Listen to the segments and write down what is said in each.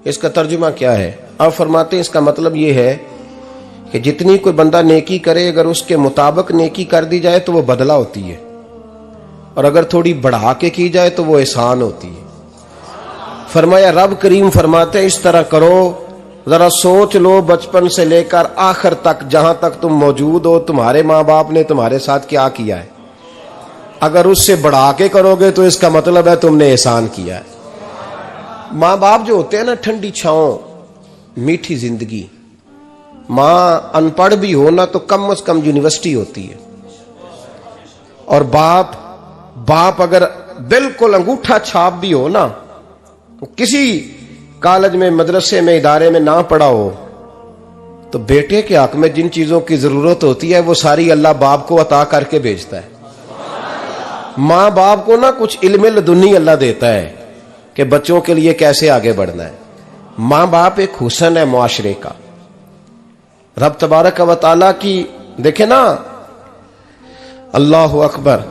इसका तर्जुमा क्या है? आप फरमाते हैं इसका मतलब ये है कि जितनी कोई बंदा नेकी करे, अगर उसके मुताबिक नेकी कर दी जाए तो वो बदला होती है, और अगर थोड़ी बढ़ा के की जाए तो वो एहसान होती है। फरमाया रब करीम फरमाते हैं इस तरह करो, जरा सोच लो बचपन से लेकर आखिर तक, जहां तक तुम मौजूद हो, तुम्हारे माँ बाप ने तुम्हारे साथ क्या किया है। अगर उससे बढ़ा के करोगे तो इसका मतलब है तुमने एहसान किया है। माँ बाप जो होते हैं ना, ठंडी छांव, मीठी जिंदगी। माँ अनपढ़ भी हो ना तो कम से कम यूनिवर्सिटी होती है, और बाप अगर बिल्कुल अंगूठा छाप भी हो ना, किसी कॉलेज में, मदरसे में, इदारे में ना पढ़ा हो, तो बेटे के हक में जिन चीजों की जरूरत होती है वो सारी अल्लाह बाप को अता करके भेजता है। माँ बाप को ना कुछ इल्म लदुन्नी अल्लाह देता है कि बच्चों के लिए कैसे आगे बढ़ना है। माँ बाप एक हुस्न है मुआशरे का। रब तबारक व तआला की देखे ना, अल्लाह अकबर,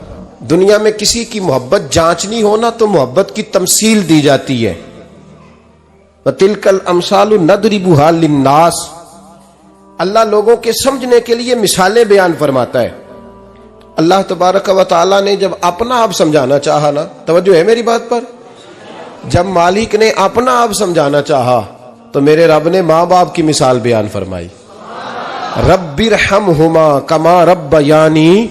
दुनिया में किसी की मोहब्बत जांचनी हो ना तो मोहब्बत की तमसील दी जाती है। तिलकल अमसालु नदरिबुहा लिन्नास, अल्लाह लोगों के समझने के लिए मिसालें बयान फरमाता है। अल्लाह तबारक व तआला ने जब अपना आप समझाना चाहा ना, तवज्जो है मेरी बात पर, जब मालिक ने अपना आप समझाना चाहा तो मेरे रब ने माँ बाप की मिसाल बयान फरमाई। रब्बिरहमहुमा कमा रब्बयानी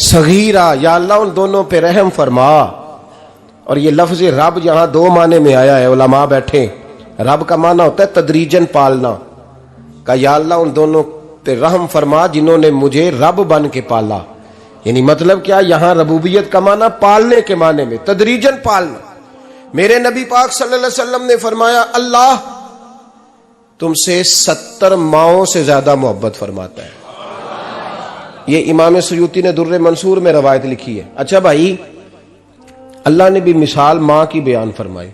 सगीरा, या अल्लाह उन दोनों पे रहम फरमा। और ये लफ्ज रब यहां दो माने में आया है, उलमा बैठे। रब का माना होता है तदरीजन पालना का, या अल्लाह उन दोनों पे रहम फरमा जिन्होंने मुझे रब बन के पाला। यानी मतलब क्या, यहां रबूबियत का माना पालने के माने में, तदरीजन पालना। मेरे नबी पाक सल्लल्लाहु अलैहि वसल्लम ने फरमाया अल्लाह तुमसे 70 माओं से ज्यादा मोहब्बत फरमाता है। ये इमाम सुयूती ने दुर्रे मंसूर में रवायत लिखी है। अच्छा भाई, अल्लाह ने भी मिसाल माँ की बयान फरमाई।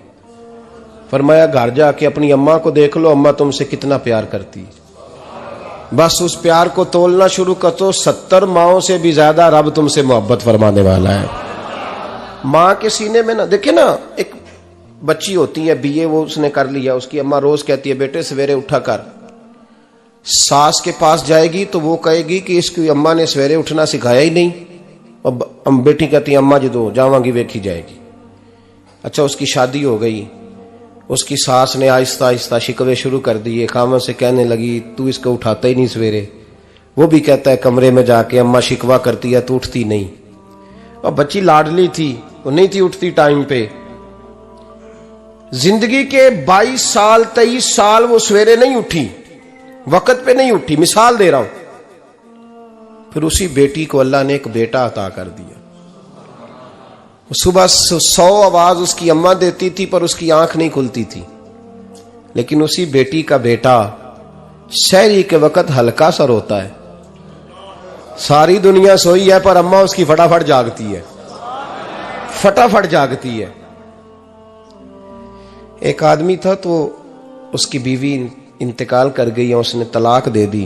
फरमाया घर जाके अपनी अम्मा को देख लो, अम्मा तुमसे कितना प्यार करती है। बस उस प्यार को तोलना शुरू कर तो 70 माओं से भी ज्यादा रब तुमसे मोहब्बत फरमाने वाला है। माँ के सीने में ना, देखे ना, एक बच्ची होती है बीए, वो उसने कर लिया, उसकी अम्मा रोज कहती है बेटे सवेरे उठा कर। सास के पास जाएगी तो वो कहेगी कि इसकी अम्मा ने सवेरे उठना सिखाया ही नहीं, और बेटी कहती है अम्मा जी दो जावांगी वेखी जाएगी। अच्छा, उसकी शादी हो गई, उसकी सास ने आहिस्ता आहिस्ता शिकवे शुरू कर दिए, खामन से कहने लगी तू इसको उठाता ही नहीं सवेरे। वो भी कहता है कमरे में जाके अम्मा शिकवा करती है तू उठती नहीं। और बच्ची लाडली थी, वो नहीं थी उठती टाइम पे। जिंदगी के 22 साल 23 साल वो सवेरे नहीं उठी, वक्त पे नहीं उठी, मिसाल दे रहा हूं। फिर उसी बेटी को अल्लाह ने एक बेटा अता कर दिया। सुबह 100 आवाज उसकी अम्मा देती थी पर उसकी आंख नहीं खुलती थी, लेकिन उसी बेटी का बेटा शहरी के वक्त हल्का सा रोता है। सारी दुनिया सोई है पर अम्मा उसकी फटाफट जागती है, फटाफट जागती है। एक आदमी था तो उसकी बीवी इंतकाल कर गई और उसने तलाक दे दी।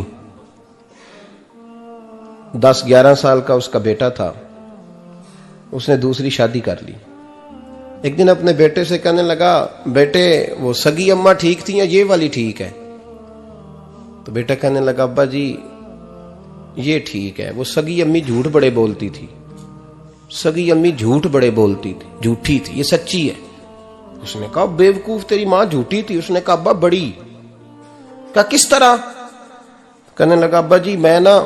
10-11 साल का उसका बेटा था, उसने दूसरी शादी कर ली। एक दिन अपने बेटे से कहने लगा बेटे वो सगी अम्मा ठीक थी या ये वाली ठीक है? तो बेटा कहने लगा अब्बा जी ये ठीक है, वो सगी अम्मी झूठ बड़े बोलती थी, सगी अम्मी झूठ बड़े बोलती थी, झूठी थी, ये सच्ची है। उसने कहा बेवकूफ तेरी मां झूठी थी। उसने कहा अब्बा बड़ी। कहा किस तरह? कहने लगा अब्बा जी मैं ना,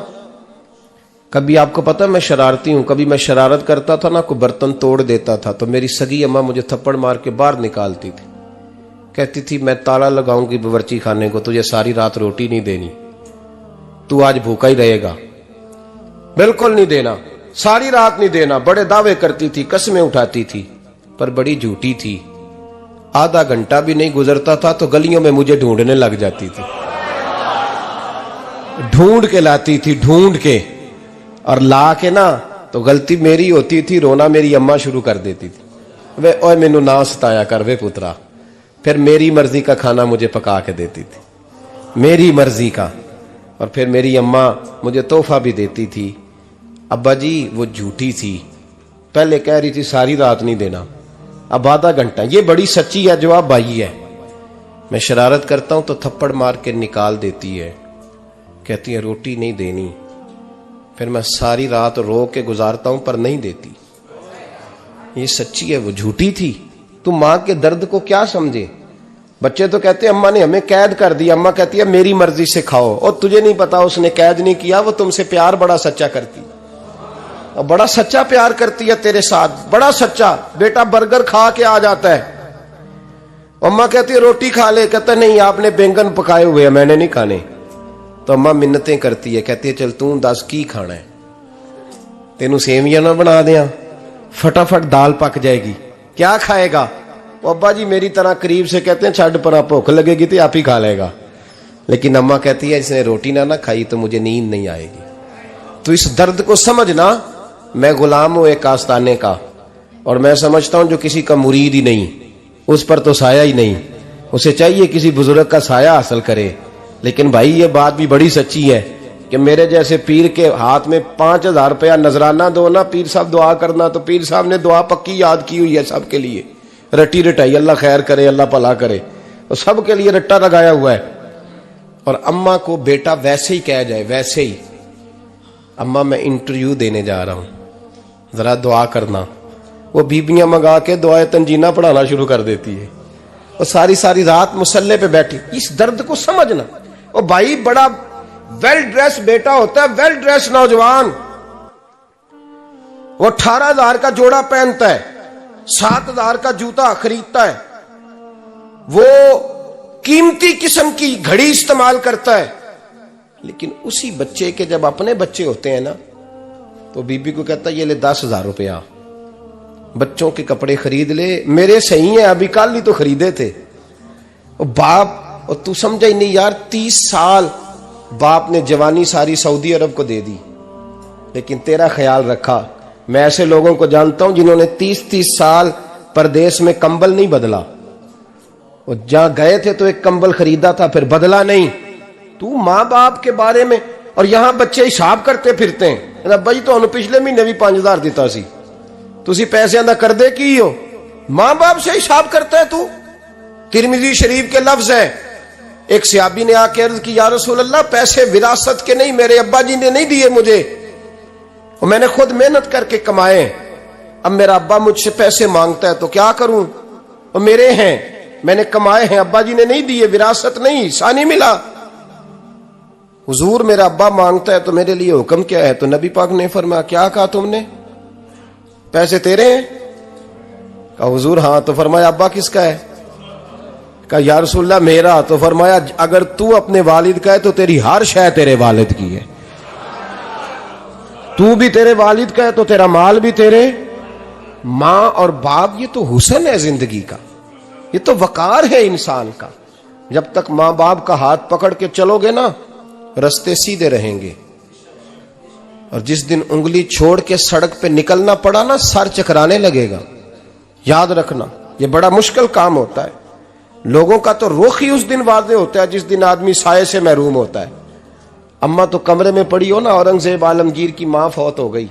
कभी आपको पता मैं शरारती हूं, कभी मैं शरारत करता था ना, कोई बर्तन तोड़ देता था तो मेरी सगी अम्मा मुझे थप्पड़ मार के बाहर निकालती थी, कहती थी मैं ताला लगाऊंगी बावर्ची खाने को, तुझे सारी रात रोटी नहीं देनी, तू आज भूखा ही रहेगा, बिल्कुल नहीं देना, सारी रात नहीं देना। बड़े दावे करती थी, कस्में उठाती थी, पर बड़ी झूठी थी। आधा घंटा भी नहीं गुजरता था तो गलियों में मुझे ढूंढने लग जाती थी, ढूंढ के लाती थी, ढूंढ के, और ला के ना तो गलती मेरी होती थी, रोना मेरी अम्मा शुरू कर देती थी, वे ओए मैनू ना सताया कर वे पुत्रा। फिर मेरी मर्जी का खाना मुझे पका के देती थी, मेरी मर्जी का, और फिर मेरी अम्मा मुझे तोहफा भी देती थी। अब्बा जी वो झूठी थी, पहले कह रही थी सारी रात नहीं देना, अब आधा घंटा। ये बड़ी सच्ची है जवाब भाई है। मैं शरारत करता हूं तो थप्पड़ मार के निकाल देती है, कहती है रोटी नहीं देनी। फिर मैं सारी रात रो के गुजारता हूं पर नहीं देती। ये सच्ची है, वो झूठी थी। तू मां के दर्द को क्या समझे। बच्चे तो कहते हैं अम्मा ने हमें कैद कर दिया, अम्मा कहती है मेरी मर्जी से खाओ। और तुझे नहीं पता उसने कैद नहीं किया, वो तुमसे प्यार बड़ा सच्चा करती, और बड़ा सच्चा प्यार करती है तेरे साथ, बड़ा सच्चा। बेटा बर्गर खा के आ जाता है, अम्मा कहती है रोटी खा ले, कहता नहीं आपने बैंगन पकाए हुए हैं मैंने नहीं खाने। तो अम्मा मिन्नतें करती है, कहती है चल तू दस की खाना है, तेनू सेवियां ना बना दिया, फटाफट दाल पक जाएगी, क्या खाएगा। अब्बा जी मेरी तरह करीब से कहते हैं छड़ पर भूख लगेगी तो आप ही खा लेगा। लेकिन अम्मा कहती है इसने रोटी ना खाई तो मुझे नींद नहीं आएगी। तो इस दर्द को समझना। मैं गुलाम हूं एक आस्ताने का, और मैं समझता हूं जो किसी का मुरीद ही नहीं उस पर तो साया ही नहीं, उसे चाहिए किसी बुजुर्ग का साया हासिल करे। लेकिन भाई ये बात भी बड़ी सच्ची है कि मेरे जैसे पीर के हाथ में 5000 रुपया नजराना दो ना, पीर साहब दुआ करना, तो पीर साहब ने दुआ पक्की याद की हुई है सबके लिए, रटी रटाई, अल्लाह खैर करे अल्लाह भला करे, तो सबके लिए रट्टा लगाया हुआ है। और अम्मा को बेटा वैसे ही कह जाए, वैसे ही अम्मा मैं इंटरव्यू देने जा रहा हूं, जरा दुआ करना, वो बीबियां मंगा के दुआए तंजीना पढ़ाना शुरू कर देती है, और सारी सारी रात मुसल्ले पे बैठी। इस दर्द को समझना। और भाई बड़ा वेल ड्रेस बेटा होता है, वेल ड्रेस नौजवान, वो 18,000 का जोड़ा पहनता है, 7,000 का जूता खरीदता है, वो कीमती किस्म की घड़ी इस्तेमाल करता है। लेकिन उसी बच्चे के जब अपने बच्चे होते हैं ना, तो बीबी को कहता है ये ले 10,000 रुपया, बच्चों के कपड़े खरीद ले, मेरे सही है अभी कल ही तो खरीदे थे। और बाप, और तू समझा ही नहीं यार, 30 साल बाप ने जवानी सारी सऊदी अरब को दे दी, लेकिन तेरा ख्याल रखा। मैं ऐसे लोगों को जानता हूं जिन्होंने 30-30 साल परदेश में कंबल नहीं बदला, और जहां गए थे तो एक कंबल खरीदा था फिर बदला नहीं। तू मां बाप के बारे में, और यहां बच्चे हिसाब करते फिरते हैं, भाई तो पिछले महीने भी 5,000 दिता सी, तुसी पैसे दा कर दे की हो, मां बाप से हिसाब करता है तू। तिरमिजी शरीफ के लफ्ज है, एक सहाबी ने आके अर्ज की या रसूल अल्लाह पैसे विरासत के नहीं, मेरे अब्बा जी ने नहीं दिए मुझे, और मैंने खुद मेहनत करके कमाए, अब मेरा अब्बा मुझसे पैसे मांगता है तो क्या करूं, और मेरे हैं, मैंने कमाए हैं, अब्बा जी ने नहीं दिए, विरासत नहीं, हिस्सा नहीं मिला। हुजूर मेरा अब्बा मांगता है तो मेरे लिए हुक्म क्या है। तो नबी पाक ने फरमाया क्या कहा तुमने, पैसे तेरे हैं? कहा हुजूर हाँ। तो फरमाया अब्बा किसका है? कहा या रसूलल्लाह मेरा। तो फरमाया अगर तू अपने वालिद का है तो तेरी हर शय तेरे वालिद की है, तू भी तेरे वालिद का है तो तेरा माल भी तेरे। मां और बाप ये तो हुस्न है जिंदगी का, ये तो वकार है इंसान का। जब तक मां बाप का हाथ पकड़ के चलोगे ना, रास्ते सीधे रहेंगे, और जिस दिन उंगली छोड़ के सड़क पे निकलना पड़ा ना, सर चकराने लगेगा। याद रखना ये बड़ा मुश्किल काम होता है। लोगों का तो रुख ही उस दिन वादे होता है जिस दिन आदमी साये से महरूम होता है। अम्मा तो कमरे में पड़ी हो ना, औरंगजेब आलमगीर की मां फौत हो गई,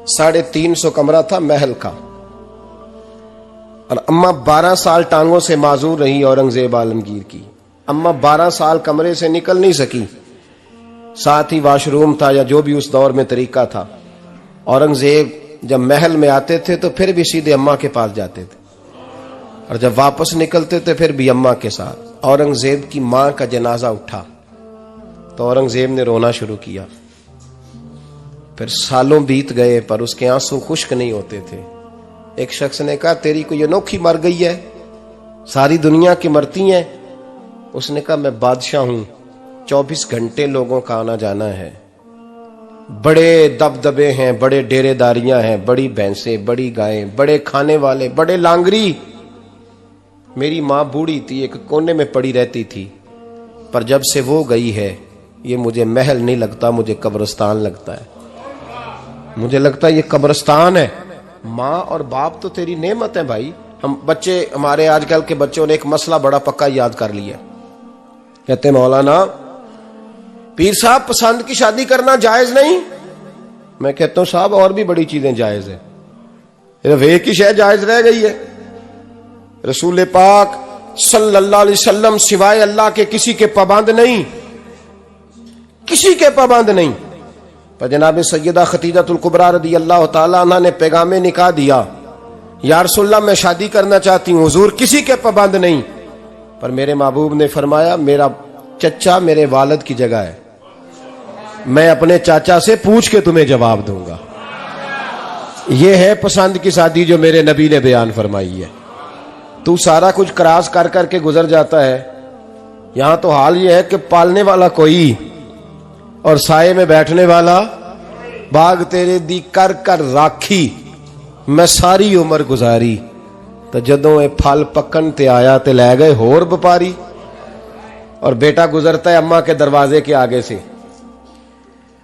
350 कमरा था महल का, और अम्मा 12 साल टांगों से माजूर रही औरंगजेब आलमगीर की। अम्मा 12 साल कमरे से निकल नहीं सकी, साथ ही वॉशरूम था या जो भी उस दौर में तरीका था। औरंगजेब जब महल में आते थे तो फिर भी सीधे अम्मा के पास जाते थे, और जब वापस निकलते थे फिर भी अम्मा के साथ। औरंगजेब की मां का जनाजा उठा तो औरंगजेब ने रोना शुरू किया। फिर सालों बीत गए पर उसके आंसू खुश्क नहीं होते थे। एक शख्स ने कहा तेरी कोई अनोखी मर गई है, सारी दुनिया की मरती हैं। उसने कहा मैं बादशाह हूं, 24 घंटे लोगों का आना जाना है, बड़े दबदबे हैं, बड़े डेरेदारियां हैं, बड़ी भैंसें, बड़ी गायें, बड़े खाने वाले, बड़े लांगरी। मेरी मां बूढ़ी थी, एक कोने में पड़ी रहती थी, पर जब से वो गई है ये मुझे महल नहीं लगता, मुझे कब्रिस्तान लगता है। मुझे लगता है ये कब्रिस्तान है। मां और बाप तो तेरी नेमत है भाई। हम बच्चे, हमारे आजकल के बच्चों ने एक मसला बड़ा पक्का याद कर लिया, कहते मौलाना पीर साहब पसंद की शादी करना जायज नहीं। मैं कहता हूं साहब और भी बड़ी चीजें जायज है, सिर्फ एक ही शय जायज रह गई है। रसूल पाक सल्लल्लाहु अलैहि वसल्लम सिवाय अल्लाह के किसी के पाबंद नहीं, किसी के पाबंद नहीं। पर जनाब सैयदा खतीजतुल कुबरा रदी अल्लाह ताला अन्हा ने पैगामे निकाह दिया, या रसूलल्लाह मैं शादी करना चाहती हूँ, हुजूर किसी के पाबंद नहीं। पर मेरे महबूब ने फरमाया मेरा चचा मेरे वालिद की जगह है, मैं अपने चाचा से पूछ के तुम्हें जवाब दूंगा। यह है पसंद की शादी जो मेरे नबी ने बयान फरमाई है। तू सारा कुछ क्रॉस कर करके गुजर जाता है। यहां तो हाल यह है कि पालने वाला कोई और साये में बैठने वाला, बाग तेरे दी कर कर राखी मैं सारी उम्र गुजारी, तो जदों ये फल पकन ते आया ते लै गए होर व्यापारी। और बेटा गुजरता है अम्मा के दरवाजे के आगे से,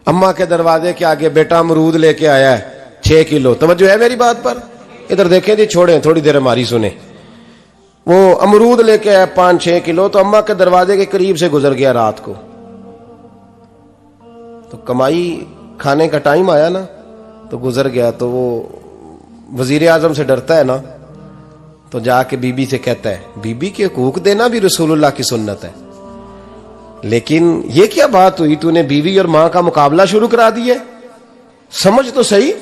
अम्मा के दरवाजे के आगे बेटा अमरूद लेके आया है 6 किलो। तवज्जो है मेरी बात पर? इधर देखें जी, छोड़ें थोड़ी देर हमारी सुने। वो अमरूद लेके आया 5-6 किलो, तो अम्मा के दरवाजे के करीब से गुजर गया रात को। तो कमाई खाने का टाइम आया ना, तो गुजर गया। तो वो वजीर आजम से डरता है ना, तो जाके बीबी से कहता है बीबी के हकूक देना भी रसूलुल्लाह की सुन्नत है। लेकिन ये क्या बात हुई, तूने बीवी और मां का मुकाबला शुरू करा दिया? समझ तो सही,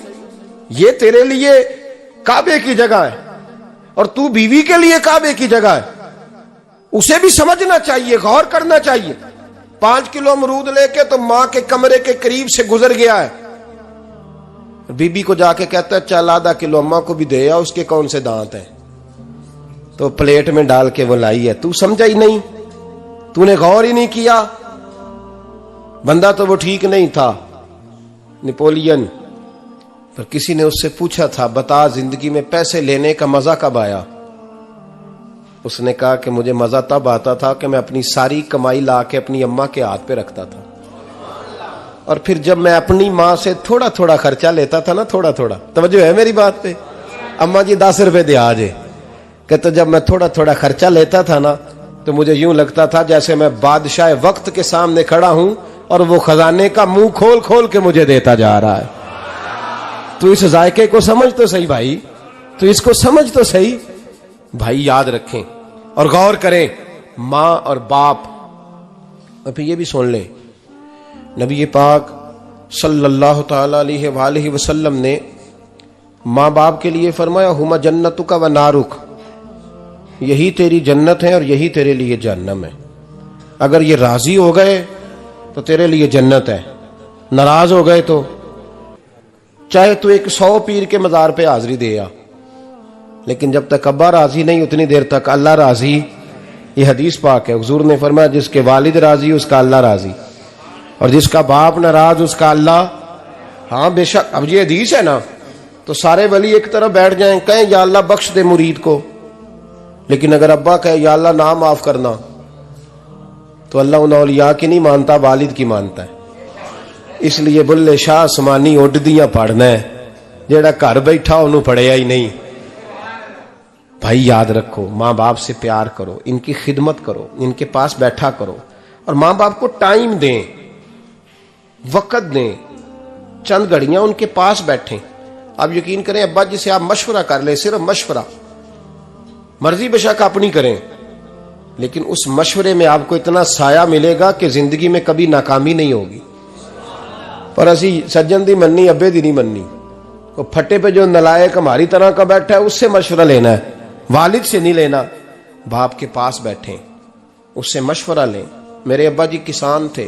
ये तेरे लिए काबे की जगह है और तू बीवी के लिए काबे की जगह है। उसे भी समझना चाहिए, गौर करना चाहिए। 5 किलो अमरूद लेके तो मां के कमरे के करीब से गुजर गया है। बीबी को जाके कहता है चल आधा किलो अम्मा को भी दे आ, उसके कौन से दांत हैं। तो प्लेट में डाल के वो लाई है। तू समझा ही नहीं, तूने गौर ही नहीं किया। बंदा तो वो ठीक नहीं था, नेपोलियन। पर किसी ने उससे पूछा था बता जिंदगी में पैसे लेने का मजा कब आया? उसने कहा कि मुझे मजा तब आता था कि मैं अपनी सारी कमाई ला के अपनी अम्मा के हाथ पे रखता था, और फिर जब मैं अपनी माँ से थोड़ा थोड़ा खर्चा लेता था ना, थोड़ा थोड़ा, तवज्जो है मेरी बात पे? अम्मा जी 10 रुपए दे आज, कहते जब मैं थोड़ा थोड़ा खर्चा लेता था ना, तो मुझे यूं लगता था जैसे मैं बादशाह वक्त के सामने खड़ा हूं और वो खजाने का मुंह खोल खोल के मुझे देता जा रहा है। तो इस जायके को समझ तो सही भाई, तो इसको समझ तो सही भाई। याद रखें और गौर करें, मां और बाप। और फिर ये भी सुन लें, नबी पाक सल्लल्लाहु ताला अलैहि वसल्लम ने मां बाप के लिए फरमाया हुमा जन्नतुका व नारुक, यही तेरी जन्नत है और यही तेरे लिए जहन्नम है। अगर ये राजी हो गए तो तेरे लिए जन्नत है, नाराज हो गए तो चाहे तू 100 पीर के मजार पे हाजिरी दे आ, लेकिन जब तक अब्बा राजी नहीं उतनी देर तक अल्लाह राजी। ये हदीस पाक है, हुजूर ने फरमाया जिसके वालिद राजी उसका अल्लाह राजी, और जिसका बाप नाराज उसका अल्लाह। हाँ बेशक, अब ये हदीस है ना, तो सारे वली एक तरफ बैठ जाएं, कहें या अल्लाह बख्श दे मुरीद को, लेकिन अगर अब्बा कहे या अल्लाह ना माफ करना, तो अल्लाह उन औलिया की नहीं मानता, वालिद की मानता है। इसलिए बुल्ले शाह आसमानी उड्डियां पढ़ना है, जेड़ा घर बैठा उन्होंने पढ़िया ही नहीं। भाई याद रखो, माँ बाप से प्यार करो, इनकी खिदमत करो, इनके पास बैठा करो, और माँ बाप को टाइम दें, वक़्त दें, चंद घड़ियां उनके पास बैठें। आप यकीन करें, अब्बा जी से आप मशवरा कर ले, सिर्फ मशवरा, मर्जी बेशक अपनी करें, लेकिन उस मशवरे में आपको इतना साया मिलेगा कि जिंदगी में कभी नाकामी नहीं होगी। पर असी सज्जन दी मननी, अब्बे दी नहीं मननी। वो फटे पे जो नलायक हमारी तरह का बैठा है उससे मशवरा लेना है, वालिद से नहीं लेना। बाप के पास बैठे, उससे मशवरा लें। मेरे अब्बा जी किसान थे,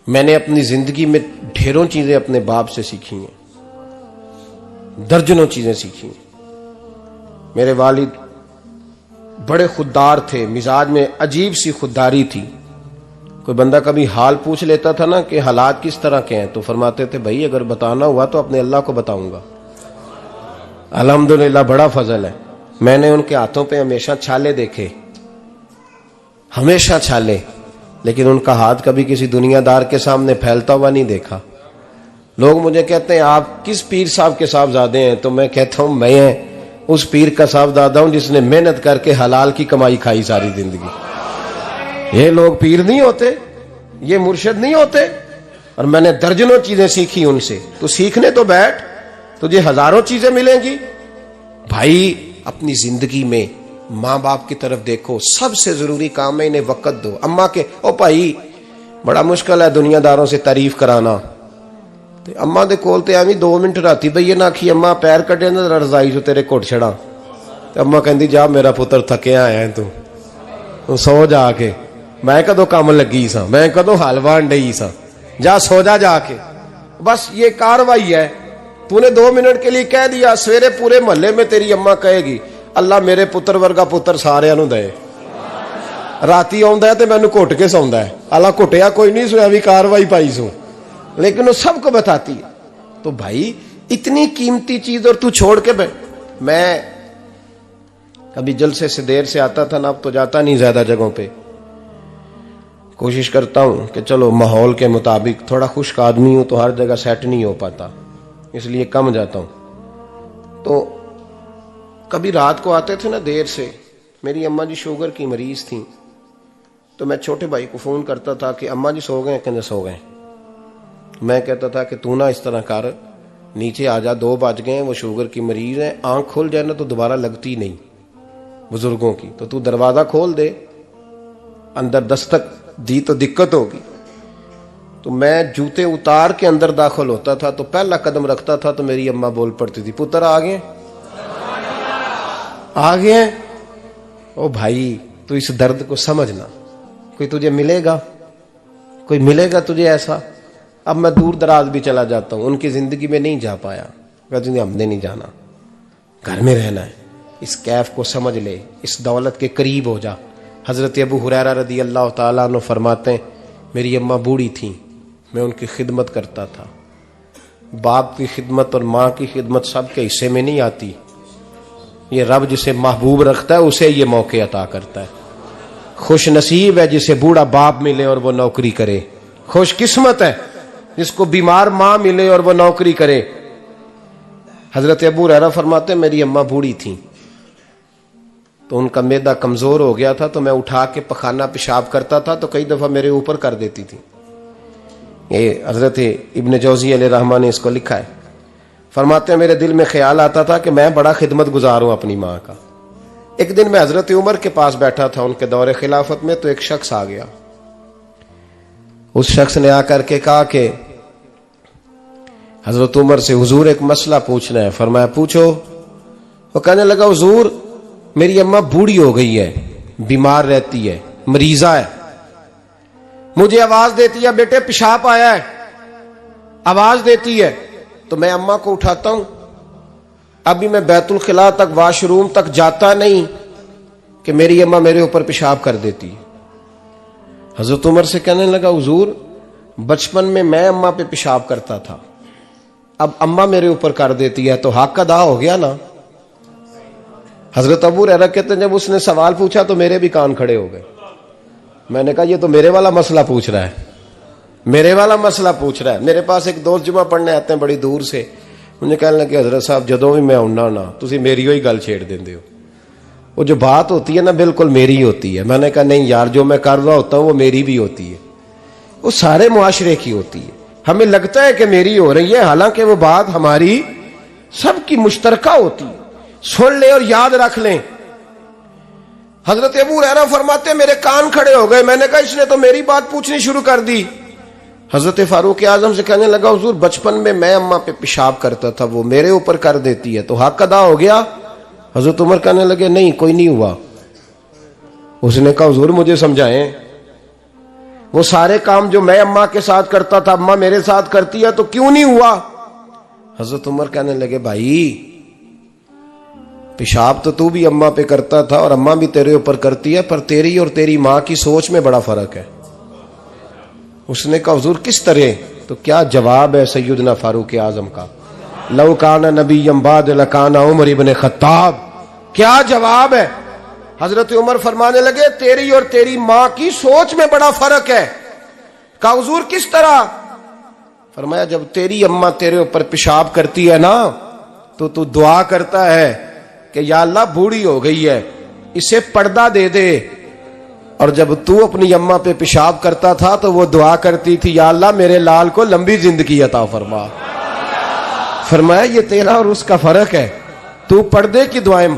मैंने अपनी जिंदगी में ढेरों चीजें अपने बाप से सीखी हैं, दर्जनों चीजें सीखी हैं। मेरे वालिद बड़े खुददार थे, मिजाज में अजीब सी खुददारी थी। कोई बंदा कभी हाल पूछ लेता था ना कि हालात किस तरह के हैं, तो फरमाते थे भाई अगर बताना हुआ तो अपने अल्लाह को बताऊंगा। अल्हम्दुलिल्लाह बड़ा फजल है, मैंने उनके हाथों पे हमेशा छाले देखे, हमेशा छाले, लेकिन उनका हाथ कभी किसी दुनियादार के सामने फैलता हुआ नहीं देखा। लोग मुझे कहते हैं आप किस पीर साहब के साहबजादे हैं, तो मैं कहता हूं मैं उस पीर का साहबजादा हूं जिसने मेहनत करके हलाल की कमाई खाई सारी जिंदगी। ये लोग पीर नहीं होते, ये मुर्शिद नहीं होते, और मैंने दर्जनों चीजें सीखी उनसे। तो सीखने तो बैठ, तुझे हजारों चीजें मिलेंगी। भाई अपनी जिंदगी में माँ बाप की तरफ देखो, सबसे जरूरी काम है इन्हें वक़्त दो। अम्मा के ओ भाई बड़ा मुश्किल है दुनियादारों से तारीफ कराना, तो अम्मा दे कोल ते एवं 2 मिनट राती बईए ना आखी अम्मा पैर कटे ना रजाई चो तेरे घुट छड़ा, तो अम्मा कहती जा मेरा पुत्र थकिया आया तू सो जाके, मैं कदों काम लगी सा, मैं कदों हल वान डई सा, जा सो जा जाके। बस ये कार्रवाई है। तूने 2 मिनट के लिए कह दिया, सवेरे पूरे मोहल्ले में तेरी अम्मा कहेगी अल्लाह मेरे पुत्र वर्गा पुत्र सारियां नूं दे। राती आउंदा है ते मैनू घुट के सौंदा है, अल्लाह घुटिया कोई नहीं सुया भी कार्रवाई पाई सू, लेकिन वो सबको बताती है। तो भाई इतनी कीमती चीज और तू छोड़ के मैं कभी जलसे से देर से आता था ना, अब तो जाता नहीं ज्यादा जगहों पे, कोशिश करता हूं कि चलो माहौल के मुताबिक, थोड़ा खुश्क आदमी हूं तो हर जगह सेट नहीं हो पाता, इसलिए कम जाता हूं। तो कभी रात को आते थे ना देर से, मेरी अम्मा जी शुगर की मरीज थी, तो मैं छोटे भाई को फोन करता था कि अम्मा जी सो गए, कहते सो गए। मैं कहता था कि तू ना इस तरह कर, नीचे आ जा, 2 बज गए, वो शुगर की मरीज है, आंख खुल जाए ना तो दोबारा लगती नहीं बुजुर्गों की, तो तू दरवाजा खोल दे, अंदर दस्तक दी तो दिक्कत होगी। तो मैं जूते उतार के अंदर दाखिल होता था, तो पहला कदम रखता था तो मेरी अम्मा बोल पड़ती थी पुत्र आ गए, आ गए। ओ भाई तू इस दर्द को समझना, कोई तुझे मिलेगा, कोई मिलेगा तुझे ऐसा। अब मैं दूर दराज भी चला जाता हूं, उनकी जिंदगी में नहीं जा पाया, कहते हमने नहीं जाना, घर में रहना है, इस कैफ को समझ ले, इस दौलत के करीब हो जा। हजरत अबू हुरैरा रदी अल्लाह ताला अन्हु फरमाते हैं मेरी अम्मा बूढ़ी थी, मैं उनकी खिदमत करता था। बाप की खिदमत और माँ की खिदमत सबके हिस्से में नहीं आती, ये रब जिसे महबूब रखता है उसे ये मौके अता करता है। खुश नसीब है जिसे बूढ़ा बाप मिले और वो नौकरी करे, खुश किस्मत है जिसको बीमार माँ मिले और वो नौकरी करे। हजरत अबू हुरैरा फरमाते मेरी अम्मा बूढ़ी थी, तो उनका मैदा कमजोर हो गया था, तो मैं उठा के पखाना पेशाब करता था तो कई दफा मेरे ऊपर कर देती थी। ये हजरत इब्न जौजी अलैहिर्रहमा ने इसको लिखा है। फरमाते हैं मेरे दिल में ख्याल आता था कि मैं बड़ा खिदमत गुजार हूं अपनी माँ का। एक दिन मैं हजरत उमर के पास बैठा था उनके दौरे खिलाफत में, तो एक शख्स आ गया। उस शख्स ने आकर के कहा कि हजरत उमर से हुजूर एक मसला पूछना है। फरमाया पूछो। वो कहने लगा हुजूर मेरी अम्मा बूढ़ी हो गई है, बीमार रहती है, मरीजा है, मुझे आवाज देती है बेटे पेशाब आया है, आवाज देती है, तो मैं अम्मा को उठाता हूं। अभी मैं बैतुल खिला तक, वॉशरूम तक जाता नहीं कि मेरी अम्मा मेरे ऊपर पेशाब कर देती है। हजरत उमर से कहने लगा हुजूर बचपन में मैं अम्मा पे पेशाब करता था, अब अम्मा मेरे ऊपर कर देती है, तो हक अदा हो गया ना। हजरत अबू हुरैरा कहते हैं जब उसने सवाल पूछा तो मेरे भी कान खड़े हो गए। मैंने कहा ये तो मेरे वाला मसला पूछ रहा है, मेरे वाला मसला पूछ रहा है। मेरे पास एक दोस्त जुमा पढ़ने आते हैं बड़ी दूर से, मुझे कहने लगे हजरत साहब जदों भी मैं आउना ना तुसी मेरी ही गल छेड़ देंदे हो, वो जो बात होती है ना बिल्कुल मेरी होती है। मैंने कहा नहीं यार, जो मैं कर रहा होता हूँ वो मेरी भी होती है, वो सारे मुआशरे की होती है। हमें लगता है कि मेरी हो रही है, हालांकि वो बात हमारी सबकी मुश्तरका होती है। सुन ले और याद रख लें। हजरत अबू हुरैरा फरमाते मेरे कान खड़े हो गए। मैंने कहा इसने तो मेरी बात पूछनी शुरू कर दी। हजरत फारूक आजम से कहने लगा हुजूर बचपन में मैं अम्मा पे पेशाब करता था, वो मेरे ऊपर कर देती है, तो हक अदा हो गया। हजरत उमर कहने लगे नहीं कोई नहीं हुआ। उसने कहा हुजूर मुझे समझाएं, वो सारे काम जो मैं अम्मा के साथ करता था अम्मा मेरे साथ करती है, तो क्यों नहीं हुआ। हजरत उमर कहने लगे भाई पेशाब तो तू भी अम्मा पे करता था और अम्मा भी तेरे ऊपर करती है, पर तेरी और तेरी माँ की सोच में बड़ा फर्क है। उसने कहा हुजूर किस तरह, तो क्या जवाब है सैयदना फारूक आजम का, लौ काना नबिय्यम बाद लकाना उमर इब्न खत्ताब। क्या जवाब है। हजरत उमर फरमाने लगे तेरी और तेरी माँ की सोच में बड़ा फर्क है। कहा हुजूर किस तरह। फरमाया जब तेरी अम्मा तेरे ऊपर पेशाब करती है ना, तो तू दुआ करता है कि या अल्लाह बूढ़ी हो गई है इसे पर्दा दे दे, और जब तू अपनी अम्मा पे पेशाब करता था तो वो दुआ करती थी या अल्लाह मेरे लाल को लंबी जिंदगी अता फरमा। फरमाया ये तेरा और उसका फर्क है, तू पर्दे की दुआएं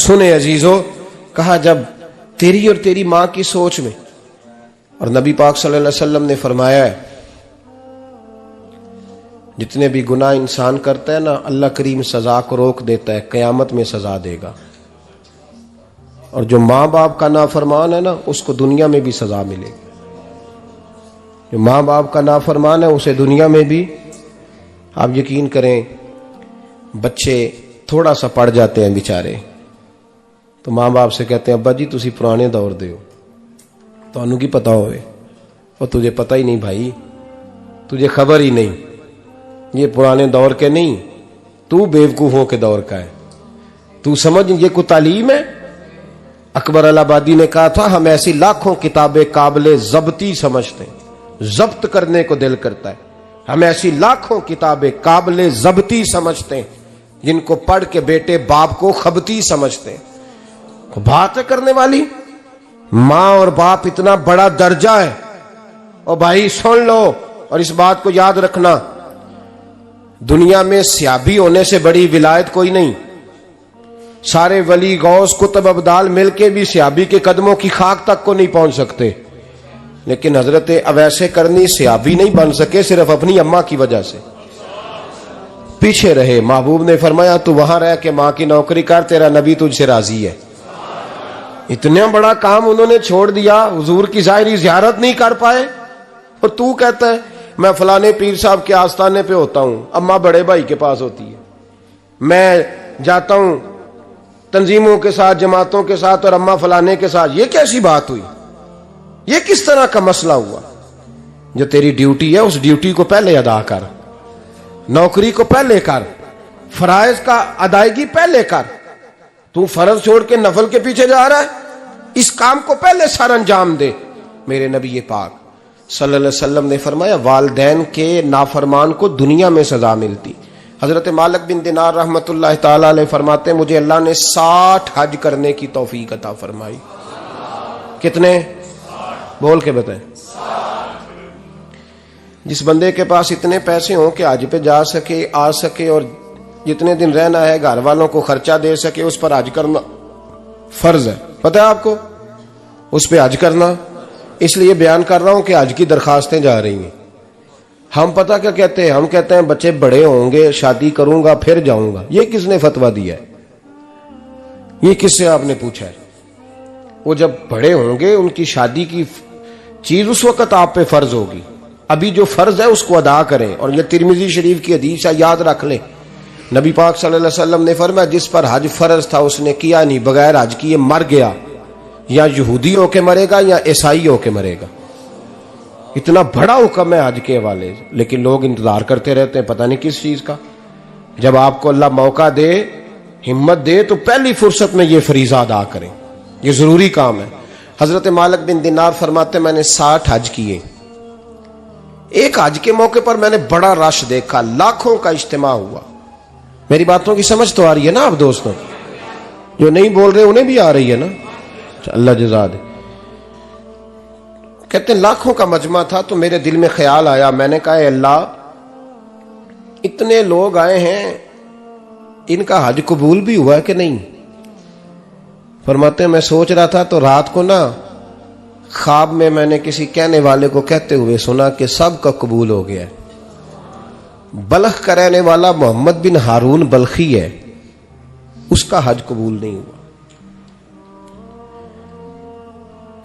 सुने अजीजों, कहा जब तेरी और तेरी मां की सोच में, और नबी पाक सल्लल्लाहु अलैहि वसल्लम ने फरमाया है जितने भी गुनाह इंसान करता है ना, अल्लाह करीम सजा को रोक देता है, कयामत में सजा देगा। और जो माँ बाप का नाफरमान है ना, उसको दुनिया में भी सजा मिलेगी। जो माँ बाप का नाफरमान है उसे दुनिया में भी, आप यकीन करें, बच्चे थोड़ा सा पड़ जाते हैं बेचारे, तो माँ बाप से कहते हैं अब्बा जी तुसी पुराने दौर दे हो, तो की पता होवे, और तुझे पता ही नहीं भाई, तुझे खबर ही नहीं, ये पुराने दौर के नहीं, तू बेवकूफों के दौर का है, तू समझ ये कोई तालीम है। अकबर अलाहाबादी ने कहा था हम ऐसी लाखों किताबें काबिले जब्ती समझते हैं, जब्त करने को दिल करता है, हम ऐसी लाखों किताबें काबिले जब्ती समझते हैं जिनको पढ़ के बेटे बाप को खबती समझते हैं। बात है करने वाली, मां और बाप इतना बड़ा दर्जा है। और भाई सुन लो और इस बात को याद रखना, दुनिया में सियाबी होने से बड़ी विलायत कोई नहीं। सारे वली गौस कुतुब अब्दाल मिलके भी सियाबी के कदमों की खाक तक को नहीं पहुंच सकते, लेकिन हजरत अवैसे करनी सियाबी नहीं बन सके सिर्फ अपनी अम्मा की वजह से, पीछे रहे। महबूब ने फरमाया तू वहां रह के मां की नौकरी कर, तेरा नबी तुझसे राजी है। इतना बड़ा काम उन्होंने छोड़ दिया, हुजूर की जाहिरी जियारत नहीं कर पाए, और तू कहता है मैं फलाने पीर साहब के आस्थाने पे होता हूं, अम्मा बड़े भाई के पास होती है, मैं जाता हूं तंजीमों के साथ, जमातों के साथ, और अम्मा फलाने के साथ। ये कैसी बात हुई? ये किस तरह का मसला हुआ? जो तेरी ड्यूटी है उस ड्यूटी को पहले अदा कर, नौकरी को पहले कर, फराइज का अदायगी पहले कर। तू फर्ज छोड़ के नफल के पीछे जा रहा है, इस काम को पहले सर अंजाम दे। मेरे नबी पाक सल्लल्लाहु अलैहि वसल्लम ने फरमाया वालिदैन के नाफरमान को दुनिया में सजा मिलती। हजरत मालिक बिन दिनार रहमतुल्लाह ताला अलैह फरमाते मुझे अल्लाह ने 60 हज करने की तौफीक अता फरमाई। कितने? बोल के बताएं। जिस बंदे के पास इतने पैसे हों कि हज पे जा सके, आ सके, और जितने दिन रहना है घर वालों को खर्चा दे सके, उस पर हज करना फर्ज है। पता है आपको, उस पर हज करना। इसलिए बयान कर रहा हूं कि हज की दरखास्तें जा रही हैं। हम पता क्या कहते हैं? हम कहते हैं बच्चे बड़े होंगे, शादी करूंगा फिर जाऊंगा। ये किसने फतवा दिया है? ये किससे आपने पूछा है? वो जब बड़े होंगे उनकी शादी की चीज उस वक्त आप पे फर्ज होगी। अभी जो फर्ज है उसको अदा करें। और ये तिरमिजी शरीफ की हदीस है, याद रख लें। नबी पाक सल्लल्लाहु अलैहि वसल्लम ने फरमाया जिस पर हज फर्ज था उसने किया नहीं, बगैर हज किए मर गया, या यहूदी होके मरेगा या ईसाई होके मरेगा। इतना बड़ा हुक्म है हज के हवाले से, लेकिन लोग इंतजार करते रहते हैं पता नहीं किस चीज का। जब आपको अल्लाह मौका दे, हिम्मत दे, तो पहली फुर्सत में ये फरीजा अदा करें, ये जरूरी काम है। हजरत मालिक बिन दिनार फरमाते मैंने 60 हज किए। एक हज के मौके पर मैंने बड़ा रश देखा, लाखों का इज्तिमा हुआ। मेरी बातों की समझ तो आ रही है ना आप दोस्तों? जो नहीं बोल रहे उन्हें भी आ रही है ना? अल्लाह जज़ा दे। कहते लाखों का मजमा था, तो मेरे दिल में ख्याल आया, मैंने कहा अल्लाह इतने लोग आए हैं, इनका हज कबूल भी हुआ है कि नहीं? फरमाते मैं सोच रहा था तो रात को ना ख्वाब में मैंने किसी कहने वाले को कहते हुए सुना कि सब का कबूल हो गया है। बल्ख का रहने वाला मोहम्मद बिन हारून बल्खी है, उसका हज कबूल नहीं हुआ।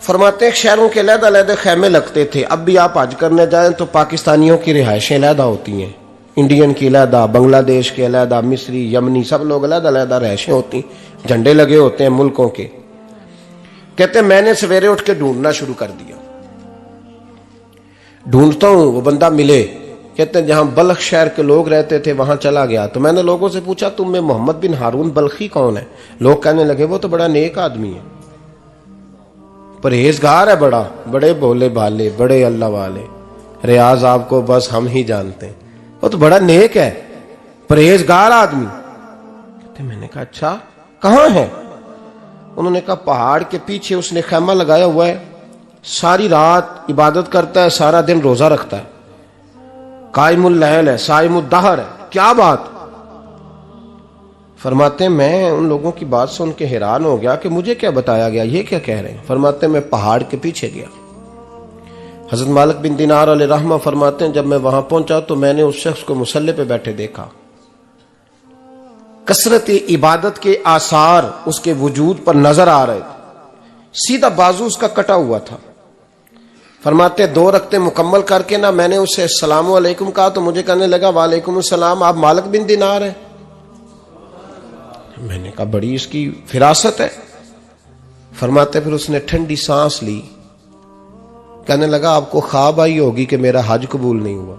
फरमाते शहरों के अलग-अलग खैमे लगते थे। अब भी आप हज करने जाएं तो पाकिस्तानियों की रिहाइशें अलहदा होती हैं, इंडियन की अलहदा, बांग्लादेश के अलहदा, मिस्री, यमनी, सब लोग अलग-अलग रिहाइशें होती, झंडे लगे होते हैं मुल्कों के। कहते मैंने सवेरे उठ के ढूंढना शुरू कर दिया, ढूंढता हूं वो बंदा मिले। कहते जहां बल्ख शहर के लोग रहते थे वहां चला गया, तो मैंने लोगों से पूछा तुम में मोहम्मद बिन हारून बल्खी कौन है? लोग कहने लगे वो तो बड़ा नेक आदमी है, परहेजगार है, बड़े भोले भाले, बड़े अल्लाह वाले, रियाज आपको बस हम ही जानते हैं, वो तो बड़ा नेक है, परहेजगार आदमी। कहते मैंने कहा अच्छा कहां है? उन्होंने कहा पहाड़ के पीछे उसने खैमा लगाया हुआ है, सारी रात इबादत करता है, सारा दिन रोजा रखता है, कायमुल लैल है, साइमुद दहर है। क्या बात? फरमाते मैं उन लोगों की बात सुन के हैरान हो गया कि मुझे क्या बताया गया, ये क्या कह रहे हैं। फरमाते मैं पहाड़ के पीछे गया। हजरत मालिक बिन दिनार अलैहि रहमा फरमाते हैं जब मैं वहां पहुंचा तो मैंने उस शख्स को मुसल्ले पे बैठे देखा। कसरत इबादत के आसार उसके वजूद पर नजर आ रहे थे। सीधा बाजू उसका कटा हुआ था। फरमाते 2 रकते मुकम्मल करके ना मैंने उससे अस्सलामु अलैकुम कहा तो मुझे कहने लगा वालेकुम अस्सलाम, आप मालिक बिन दिनार हैं। मैंने कहा बड़ी इसकी फिरासत है। फरमाते फिर उसने ठंडी सांस ली, कहने लगा आपको ख्वाब आई होगी कि मेरा हज कबूल नहीं हुआ।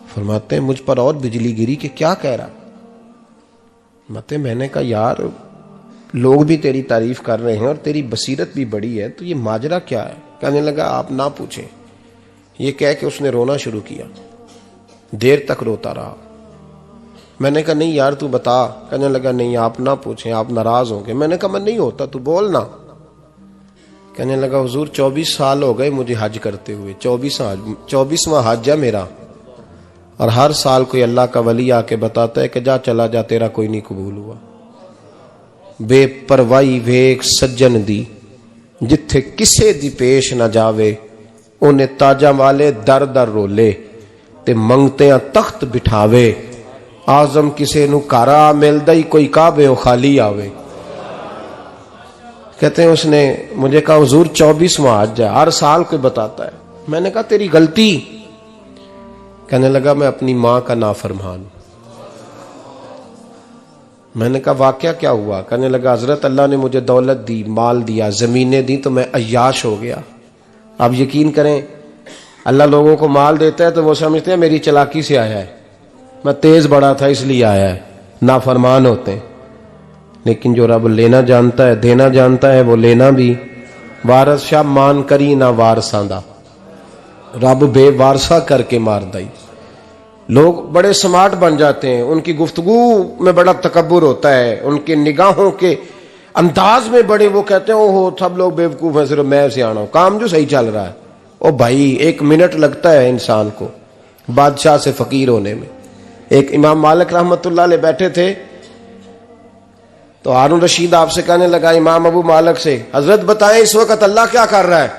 फरमाते मुझ पर और बिजली गिरी कि क्या कह रहा। फरमाते मैंने कहा यार लोग भी तेरी तारीफ कर रहे हैं और तेरी बसीरत भी बड़ी है, तो ये माजरा क्या है। कहने लगा आप ना पूछें। ये कह के उसने रोना शुरू किया, देर तक रोता रहा। मैंने कहा नहीं यार तू बता। कहने लगा नहीं आप ना पूछें, आप नाराज होंगे। मैंने कहा मैं नहीं होता, तू बोल ना। कहने लगा हुजूर 24 साल हो गए मुझे हज करते हुए, 24वां हज है मेरा, और हर साल कोई अल्लाह का वली आके बताता है कि जा चला जा तेरा कोई नहीं कबूल हुआ। बेपरवाही वेख सज्जन दी जिथे किसे दी पेश ना जावे, उन्हें ताजा वाले दर दर रोले ते मंगते तख्त बिठावे। आजम किसे नु कारा मिलदा ही कोई काबे ओ खाली आवे। कहते हैं उसने मुझे कहा हुजूर 24वां हज है, हर साल कोई बताता है। मैंने कहा तेरी गलती। कहने लगा मैं अपनी मां का नाफरमान। मैंने कहा वाकया क्या हुआ। कहने लगा हजरत अल्लाह ने मुझे दौलत दी, माल दिया, जमीनें दी, तो मैं अय्याश हो गया। आप यकीन करें अल्लाह लोगों को माल देता है तो वो समझते हैं मेरी चालाकी से आया है, मैं तेज बड़ा था इसलिए आया है। नाफरमान होते हैं। लेकिन जो रब लेना जानता है, देना जानता है, वो लेना भी। वारस शाह मान करी ना वारसा दा, रब बेवारसा करके मार दई। लोग बड़े स्मार्ट बन जाते हैं, उनकी गुफ्तगू में बड़ा तकब्बुर होता है, उनके निगाहों के अंदाज में बड़े, वो कहते हैं ओहो सब लोग बेवकूफ हैं, सिर्फ मैं सियाना हूं, काम जो सही चल रहा है। ओ भाई 1 मिनट लगता है इंसान को बादशाह से फकीर होने में। एक इमाम मालिक रहमतुल्लाह अलैह बैठे थे तो हारून रशीद आपसे कहने लगा इमाम अबू मालिक से, हजरत बताएं इस वक्त अल्लाह क्या कर रहा है।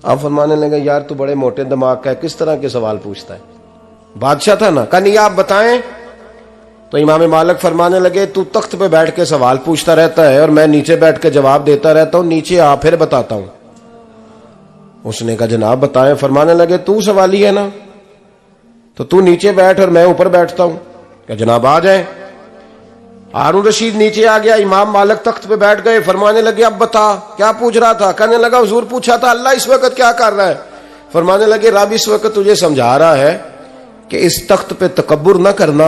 आप फरमाने लगे यार तू बड़े मोटे दिमाग का है, किस तरह के सवाल पूछता है। बादशाह था ना, कहा नहीं आप बताएं। तो इमाम मालिक फरमाने लगे तू तख्त पे बैठ के सवाल पूछता रहता है और मैं नीचे बैठ के जवाब देता रहता हूं, नीचे आ फिर बताता हूं। उसने कहा जनाब बताएं। फरमाने लगे तू सवाली है ना, तो तू नीचे बैठ और मैं ऊपर बैठता हूं। क्या जनाब आ जाए। हारून रशीद नीचे आ गया, इमाम मालिक तख्त पे बैठ गए। फरमाने लगे अब बता क्या पूछ रहा था। कहने लगा हुजूर पूछा था अल्लाह इस वक्त क्या कर रहा है। फरमाने लगे रब इस वक्त तुझे समझा रहा है कि इस तख्त पे तकब्बुर न करना,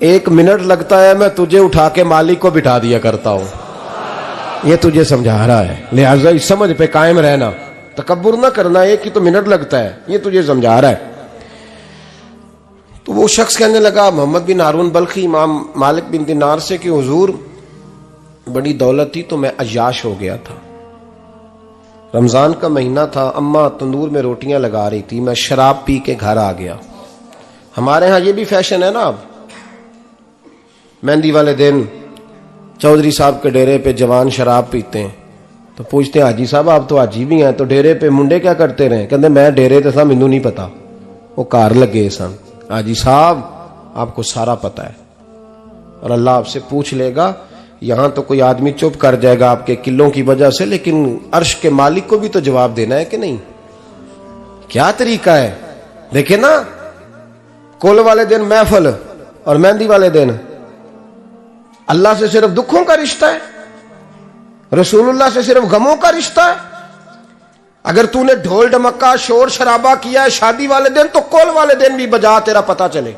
1 मिनट लगता है मैं तुझे उठा के मालिक को बिठा दिया करता हूं, ये तुझे समझा रहा है, लिहाजा इस समझ पे कायम रहना, तकब्बुर न करना, 1 ही तो मिनट लगता है, ये तुझे समझा रहा है। तो वो शख्स कहने लगा मोहम्मद बिन हारून बल्खी इमाम मालिक बिन दिनार से कि हुजूर बड़ी दौलत थी तो मैं अय्याश हो गया था। रमजान का महीना था, अम्मा तंदूर में रोटियां लगा रही थी, मैं शराब पी के घर आ गया। हमारे यहाँ ये भी फैशन है ना, अब मेहंदी वाले दिन चौधरी साहब के डेरे पे जवान शराब पीते हैं तो पूछते हैं हाजी साहब आप तो हाजी भी हैं, तो डेरे पे मुंडे क्या करते रहे। कहते मैं डेरे तो सा मैनू नहीं पता, वो कार लगे सन। हाजी साहब आपको सारा पता है और अल्लाह आपसे पूछ लेगा। यहां तो कोई आदमी चुप कर जाएगा आपके किलों की वजह से, लेकिन अर्श के मालिक को भी तो जवाब देना है कि नहीं। क्या तरीका है देखे ना, कुल वाले दिन महफिल और मेहंदी वाले दिन अल्लाह से सिर्फ दुखों का रिश्ता है, रसूलुल्लाह से सिर्फ गमों का रिश्ता है। अगर तूने ढोल ढमक्का शोर शराबा किया है शादी वाले दिन तो कुल वाले दिन भी बजा, तेरा पता चले,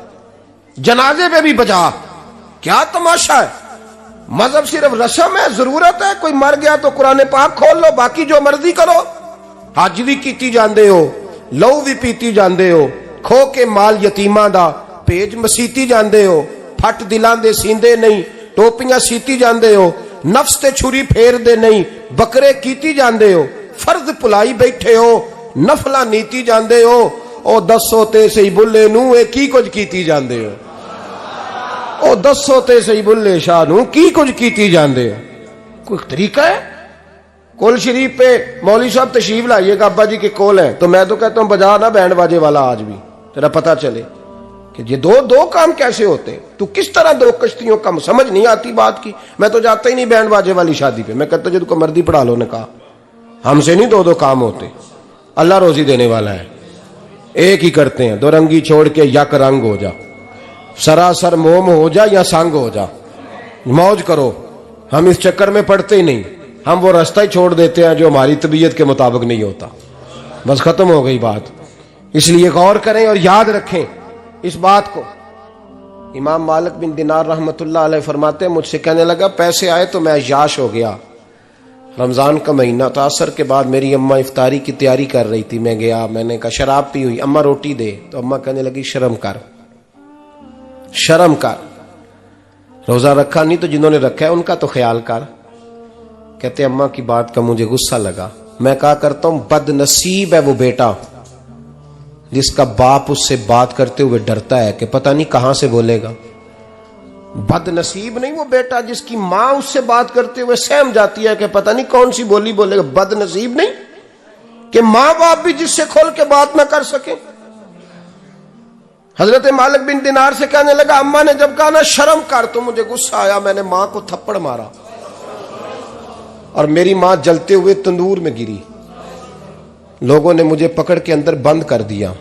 जनाजे पे भी बजा। क्या तमाशा है। मजहब सिर्फ रस्म है, जरूरत है, कोई मर गया तो कुरान पाक खोल लो, बाकी जो मर्जी करो। हज भी कीती जांदे हो, लहू भी पीती जांदे हो, खो के माल यतीमां दा भेज मसीती जांदे हो, फट दिलां दे सींदे नहीं, टोपियां सीती जांदे हो, नफ्स ते छुरी फेर दे नहीं, बकरे कीती जांदे हो, फर्ज भुलाई बैठे हो, नफला नीति जांदे हो, ओ दसो ते सही बुल्ले नू ए की कुछ कीती जांदे हो, ओ दसो ते सही बुल्ले शाह नू की कुछ कीती जांदे हो। कोई तरीका है? कोल शरीफ पे मौलवी साहब तशरीफ लाइएगा, अब्बा जी के कोल है, तो मैं तो कहता हूं बजा ना बैंड बाजे वाला आज भी, तेरा पता चले कि ये दो दो काम कैसे होते हैं। तू किस तरह दो कश्तियों का, समझ नहीं आती बात की। मैं तो जाता ही नहीं बैंड बाजे वाली शादी पे, मैं कहता जो तुमको मर्दी पढ़ा लो। ने कहा हमसे नहीं दो दो काम होते, अल्लाह रोजी देने वाला है, एक ही करते हैं। दो रंगी छोड़ के यक रंग हो जा, सरासर मोम हो जा या संग हो जा, मौज करो। हम इस चक्कर में पड़ते ही नहीं, हम वो रास्ता ही छोड़ देते हैं जो हमारी तबीयत के मुताबिक नहीं होता। बस खत्म हो गई बात। इसलिए गौर करें और याद रखें इस बात को। इमाम मालिक बिन दिनार रहमतुल्लाह अलैह फरमाते हैं, मुझसे कहने लगा पैसे आए तो मैं याश हो गया। रमजान का महीना था, असर के बाद मेरी अम्मा इफ्तारी की तैयारी कर रही थी, मैं गया, मैंने कहा शराब पी हुई, अम्मा रोटी दे। तो अम्मा कहने लगी शर्म कर, शर्म कर, रोजा रखा नहीं तो जिन्होंने रखा है उनका तो ख्याल कर। कहते अम्मा की बात का मुझे गुस्सा लगा। मैं कहा करता हूं बदनसीब है वो बेटा जिसका बाप उससे बात करते हुए डरता है कि पता नहीं कहां से बोलेगा। बदनसीब नहीं वो बेटा जिसकी मां उससे बात करते हुए सहम जाती है कि पता नहीं कौन सी बोली बोलेगा। बदनसीब नहीं कि मां बाप भी जिससे खोल के बात ना कर सके। हजरत मालिक बिन दिनार से कहने लगा, अम्मा ने जब कहा ना शर्म कर, तो मुझे गुस्सा आया, मैंने मां को थप्पड़ मारा और मेरी मां जलते हुए तंदूर में गिरी। लोगों ने मुझे पकड़ के अंदर बंद कर दिया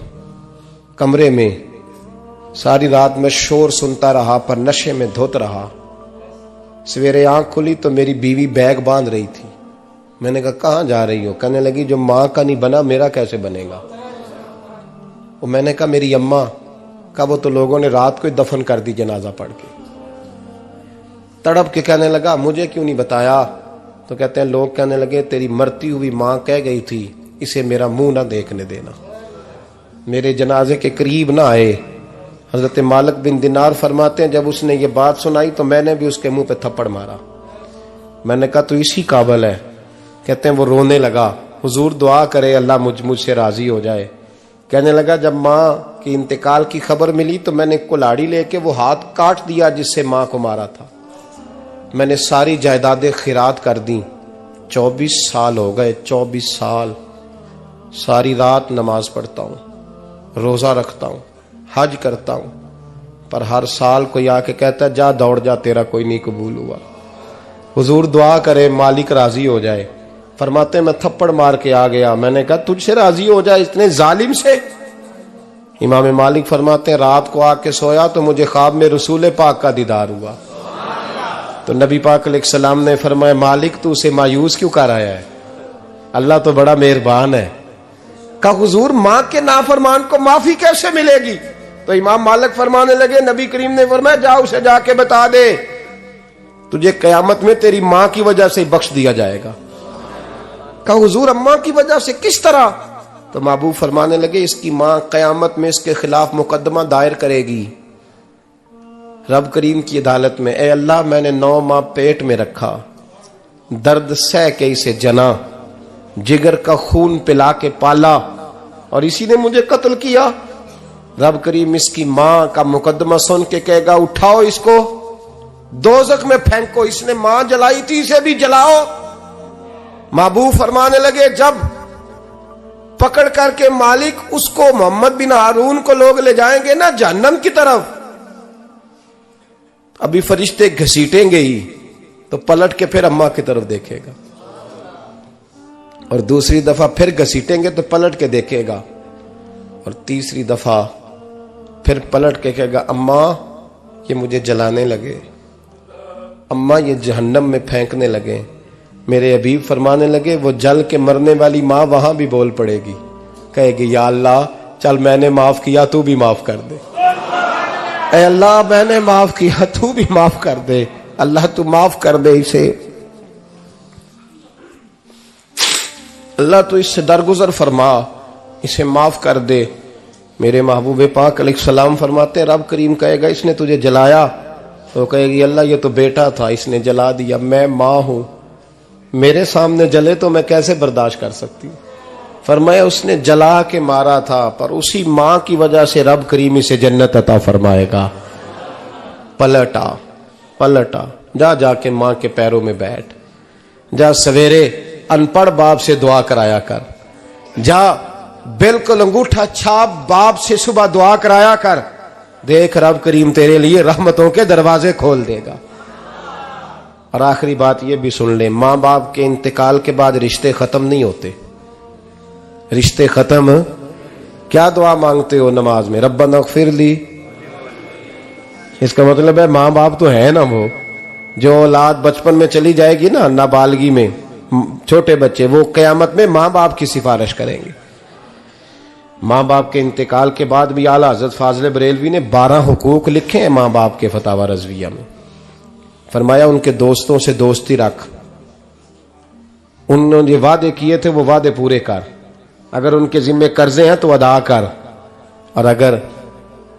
कमरे में। सारी रात मैं शोर सुनता रहा पर नशे में धुत रहा। सवेरे आंख खुली तो मेरी बीवी बैग बांध रही थी। मैंने कहा कहां जा रही हो? कहने लगी जो मां का नहीं बना मेरा कैसे बनेगा। वो मैंने कहा मेरी अम्मा का, वो तो लोगों ने रात को ही दफन कर दी जनाजा पढ़ के। तड़प के कहने लगा मुझे क्यों नहीं बताया? तो कहते हैं लोग कहने लगे तेरी मरती हुई मां कह गई थी इसे मेरा मुंह ना देखने देना, मेरे जनाजे के करीब ना आए। हजरत मालिक बिन दिनार फरमाते हैं जब उसने ये बात सुनाई तो मैंने भी उसके मुंह पे थप्पड़ मारा। मैंने कहा तू इसी काबिल है। कहते हैं वो रोने लगा, हुजूर दुआ करे अल्लाह मुझसे राजी हो जाए। कहने लगा जब मां की इंतकाल की खबर मिली तो मैंने कुल्हाड़ी लेके वो हाथ काट दिया जिससे मां को मारा था। मैंने सारी जायदादें खिरात कर दी। 24 साल हो गए, 24 साल। सारी रात नमाज पढ़ता हूं, रोजा रखता हूं, हज करता हूं, पर हर साल कोई आके कहता है जा दौड़ जा तेरा कोई नहीं कबूल हुआ। हुजूर दुआ करे मालिक राजी हो जाए। फरमाते मैं थप्पड़ मार के आ गया। मैंने कहा तुझसे राजी हो जाए इतने जालिम से? इमाम मालिक फरमाते हैं रात को आके सोया तो मुझे ख्वाब में रसूल पाक का दीदार हुआ। तो नबी पाक अलैहिस्सलाम ने फरमाया मालिक तू उसे मायूस क्यों कर आया है? अल्लाह तो बड़ा मेहरबान है। कहा हुजूर मां के नाफरमान को माफी कैसे मिलेगी? तो इमाम मालिक फरमाने लगे नबी करीम ने फरमाया जा उसे जाके बता दे तुझे कयामत में तेरी मां की वजह से बख्श दिया जाएगा। कहा हुजूर अम्मा की वजह से किस तरह? तो महबूब फरमाने लगे इसकी मां कयामत में इसके खिलाफ मुकदमा दायर करेगी रब करीम की अदालत में। ए अल्लाह मैंने 9 माह पेट में रखा, दर्द सह के इसे जना, जिगर का खून पिला के पाला और इसी ने मुझे कत्ल किया। रब करीम इसकी मां का मुकदमा सुन के कहेगा उठाओ इसको दोजख में फेंको, इसने मां जलाई थी इसे भी जलाओ। महबूब फरमाने लगे जब पकड़ करके मालिक उसको मोहम्मद बिन हारून को लोग ले जाएंगे ना जहन्नम की तरफ, अभी फरिश्ते घसीटेंगे ही तो पलट के फिर अम्मा की तरफ देखेगा और दूसरी दफा फिर घसीटेंगे तो पलट के देखेगा और तीसरी दफा फिर पलट के कहेगा अम्मा ये मुझे जलाने लगे, अम्मा ये जहन्नम में फेंकने लगे। मेरे हबीब फरमाने लगे वो जल के मरने वाली मां वहां भी बोल पड़ेगी, कहेगी या अल्लाह चल मैंने माफ किया तू भी माफ कर दे। ऐ अल्लाह मैंने माफ किया तू भी माफ कर दे, अल्लाह तू माफ कर दे इसे, अल्लाह तू इससे दरगुजर फरमा, इसे माफ कर दे। मेरे महबूब पाक अलैहिस्सलाम फरमाते रब करीम कहेगा इसने तुझे जलाया, तो कहेगी अल्लाह ये तो बेटा था इसने जला दिया, मैं मां हूं, मेरे सामने जले तो मैं कैसे बर्दाश्त कर सकती हूं। फरमाया उसने जला के मारा था, पर उसी मां की वजह से रब करीम इसे जन्नत अता फरमाएगा। पलटा जा जाके मां के पैरों में बैठ जा, सवेरे अनपढ़ बाप से दुआ कराया कर, जा बिल्कुल अंगूठा छाप बाप से सुबह दुआ कराया कर, देख रब करीम तेरे लिए रहमतों के दरवाजे खोल देगा। और आखिरी बात ये भी सुन ले, मां बाप के इंतकाल के बाद रिश्ते खत्म नहीं होते। रिश्ते खत्म, क्या दुआ मांगते हो नमाज में? रब्बना इग़फिरली। इसका मतलब है मां बाप तो है ना, वो जो औलाद बचपन में चली जाएगी ना, नाबालगी में, छोटे बच्चे, वो कयामत में मां बाप की सिफारिश करेंगे। मां बाप के इंतकाल के बाद भी आला हज़रत फाज़िल बरेलवी ने 12 हुकूक लिखे हैं मां बाप के फतावा रज़विया में। फरमाया उनके दोस्तों से दोस्ती रख, उन्होंने जो वादे किए थे वो वादे पूरे कर, अगर उनके जिम्मे कर्जे हैं तो अदा कर, और अगर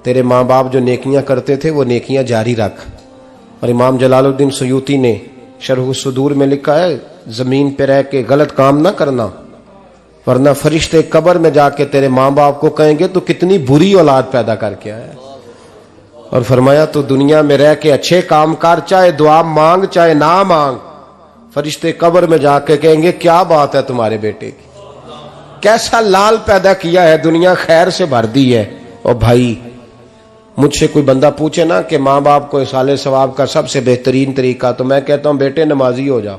तेरे माँ बाप जो नेकियां करते थे वो नेकियां जारी रख। और इमाम जलालुद्दीन सयूती ने शरह सुदूर में लिखा है, जमीन पे रह के गलत काम ना करना, वरना फरिश्ते कब्र में जाके तेरे माँ बाप को कहेंगे तो कितनी बुरी औलाद पैदा करके आया। और फरमाया तो दुनिया में रह के अच्छे काम कर, चाहे दुआ मांग चाहे ना मांग, फरिश्ते कब्र में जाके कहेंगे क्या बात है तुम्हारे बेटे की, कैसा लाल पैदा किया है, दुनिया खैर से भर दी है। और भाई मुझसे कोई बंदा पूछे ना कि माँ बाप को इसाले सवाब का सबसे बेहतरीन तरीका, तो मैं कहता हूं बेटे नमाजी हो जाओ।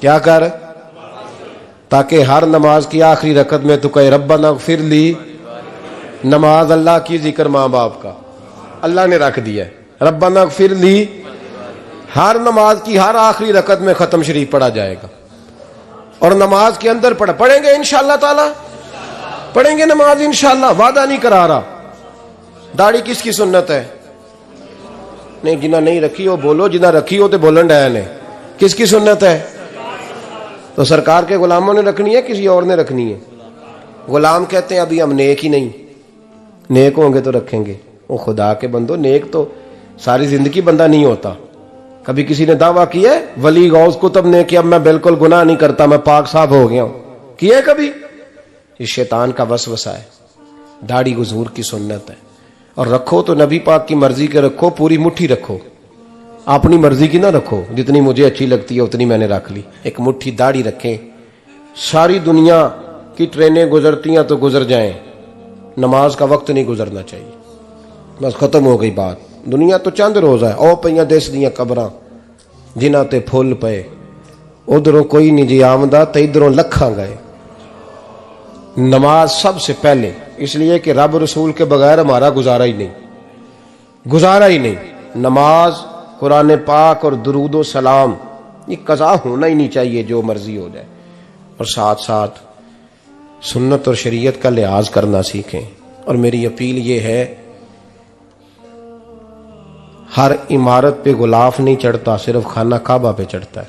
क्या कर, ताकि हर नमाज की आखिरी रकत में तू कहे रब्बना इग़फिरली। नमाज अल्लाह की, जिक्र माँ बाप का अल्लाह ने रख दिया है, रब्बना इग़फिरली हर नमाज की हर आखिरी रकत में खत्म शरीफ पढ़ा जाएगा। और नमाज के अंदर पढ़ेंगे इंशाअल्लाह ताला, पढ़ेंगे नमाज इंशाअल्लाह, वादा नहीं करा रहा। दाढ़ी किसकी सुन्नत है? नहीं, जिन्हें नहीं रखी हो बोलो, जिन्हें रखी हो तो बोलन डया ने। किसकी सुन्नत है? तो सरकार के गुलामों ने रखनी है, किसी और ने रखनी है? गुलाम कहते हैं अभी हम नेक ही नहीं, नेक होंगे तो रखेंगे। वो खुदा के बंदो, नेक तो सारी जिंदगी बंदा नहीं होता। कभी किसी ने दावा किया है वली गौस कुतुब ने कि अब मैं बिल्कुल गुनाह नहीं करता, मैं पाक साफ हो गया हूं? किया है कभी? ये शैतान का वसवसा है। दाढ़ी हुजूर की सुन्नत है, और रखो तो नबी पाक की मर्जी के रखो, पूरी मुट्ठी रखो, अपनी मर्जी की ना रखो। जितनी मुझे अच्छी लगती है उतनी मैंने रख ली। एक मुट्ठी दाढ़ी रखें, सारी दुनिया की ट्रेनें गुजरती हैं तो गुजर जाएं, नमाज का वक्त नहीं गुजरना चाहिए। बस खत्म हो गई बात। दुनिया तो चंद रोज है, ओ पईयां देश दियां कबरां जिन्हां ते फुल पे, उधरों कोई नहीं जी आमदा ते इधरों लखां गए। नमाज सबसे पहले, इसलिए कि रब रसूल के बगैर हमारा गुजारा ही नहीं, गुजारा ही नहीं। नमाज, कुरान पाक और दुरूद व सलाम, ये कज़ा होना ही नहीं चाहिए, जो मर्जी हो जाए। और साथ साथ सुन्नत और शरीयत का लिहाज करना सीखें। और मेरी अपील ये है, हर इमारत पे गुलाफ नहीं चढ़ता, सिर्फ खाना काबा पे चढ़ता है।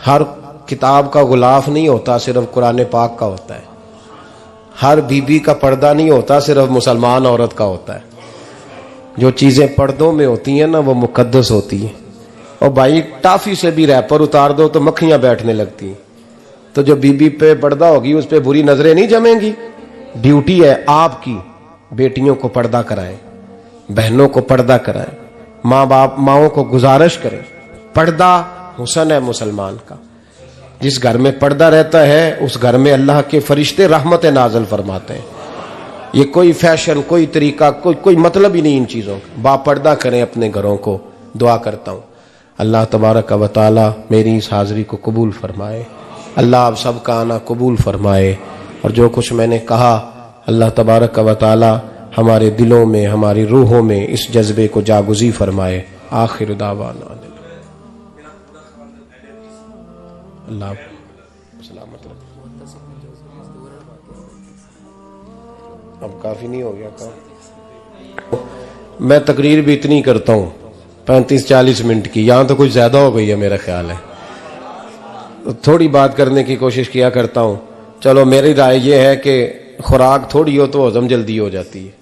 हर किताब का गुलाफ नहीं होता, सिर्फ कुरान पाक का होता है। हर बीबी का पर्दा नहीं होता, सिर्फ मुसलमान औरत का होता है। जो चीजें पर्दों में होती हैं ना, वो मुकद्दस होती हैं। और भाई टाफी से भी रैपर उतार दो तो मक्खियां बैठने लगती हैं। तो जो बीबी पे पर्दा होगी उस पर बुरी नजरें नहीं जमेंगी। ड्यूटी है आपकी, बेटियों को पर्दा कराएं, बहनों को पर्दा कराएं, माँ बाप माओं को गुजारिश करें। पर्दा हुस्न है मुसलमान का। जिस घर में पर्दा रहता है उस घर में अल्लाह के फरिश्ते रहमत नाज़िल फरमाते हैं। ये कोई फैशन, कोई तरीका, कोई मतलब ही नहीं इन चीज़ों का। बापर्दा करें अपने घरों को। दुआ करता हूँ अल्लाह तबारक व तआला मेरी इस हाज़िरी को कबूल फरमाए। अल्लाह आप सबका आना कबूल फरमाए। और जो कुछ मैंने कहा अल्लाह तबारक व तआला हमारे दिलों में, हमारी रूहों में इस जज्बे को जागुज़ी फरमाए। आखिर दावाना अल्लाह सलामत रखे। अब काफी नहीं हो गया काम? मैं तकरीर भी इतनी करता हूँ 35-40 मिनट की, यहां तो कुछ ज्यादा हो गई है मेरा ख्याल है। तो थोड़ी बात करने की कोशिश किया करता हूँ। चलो मेरी राय ये है कि खुराक थोड़ी हो तो हजम जल्दी हो जाती है।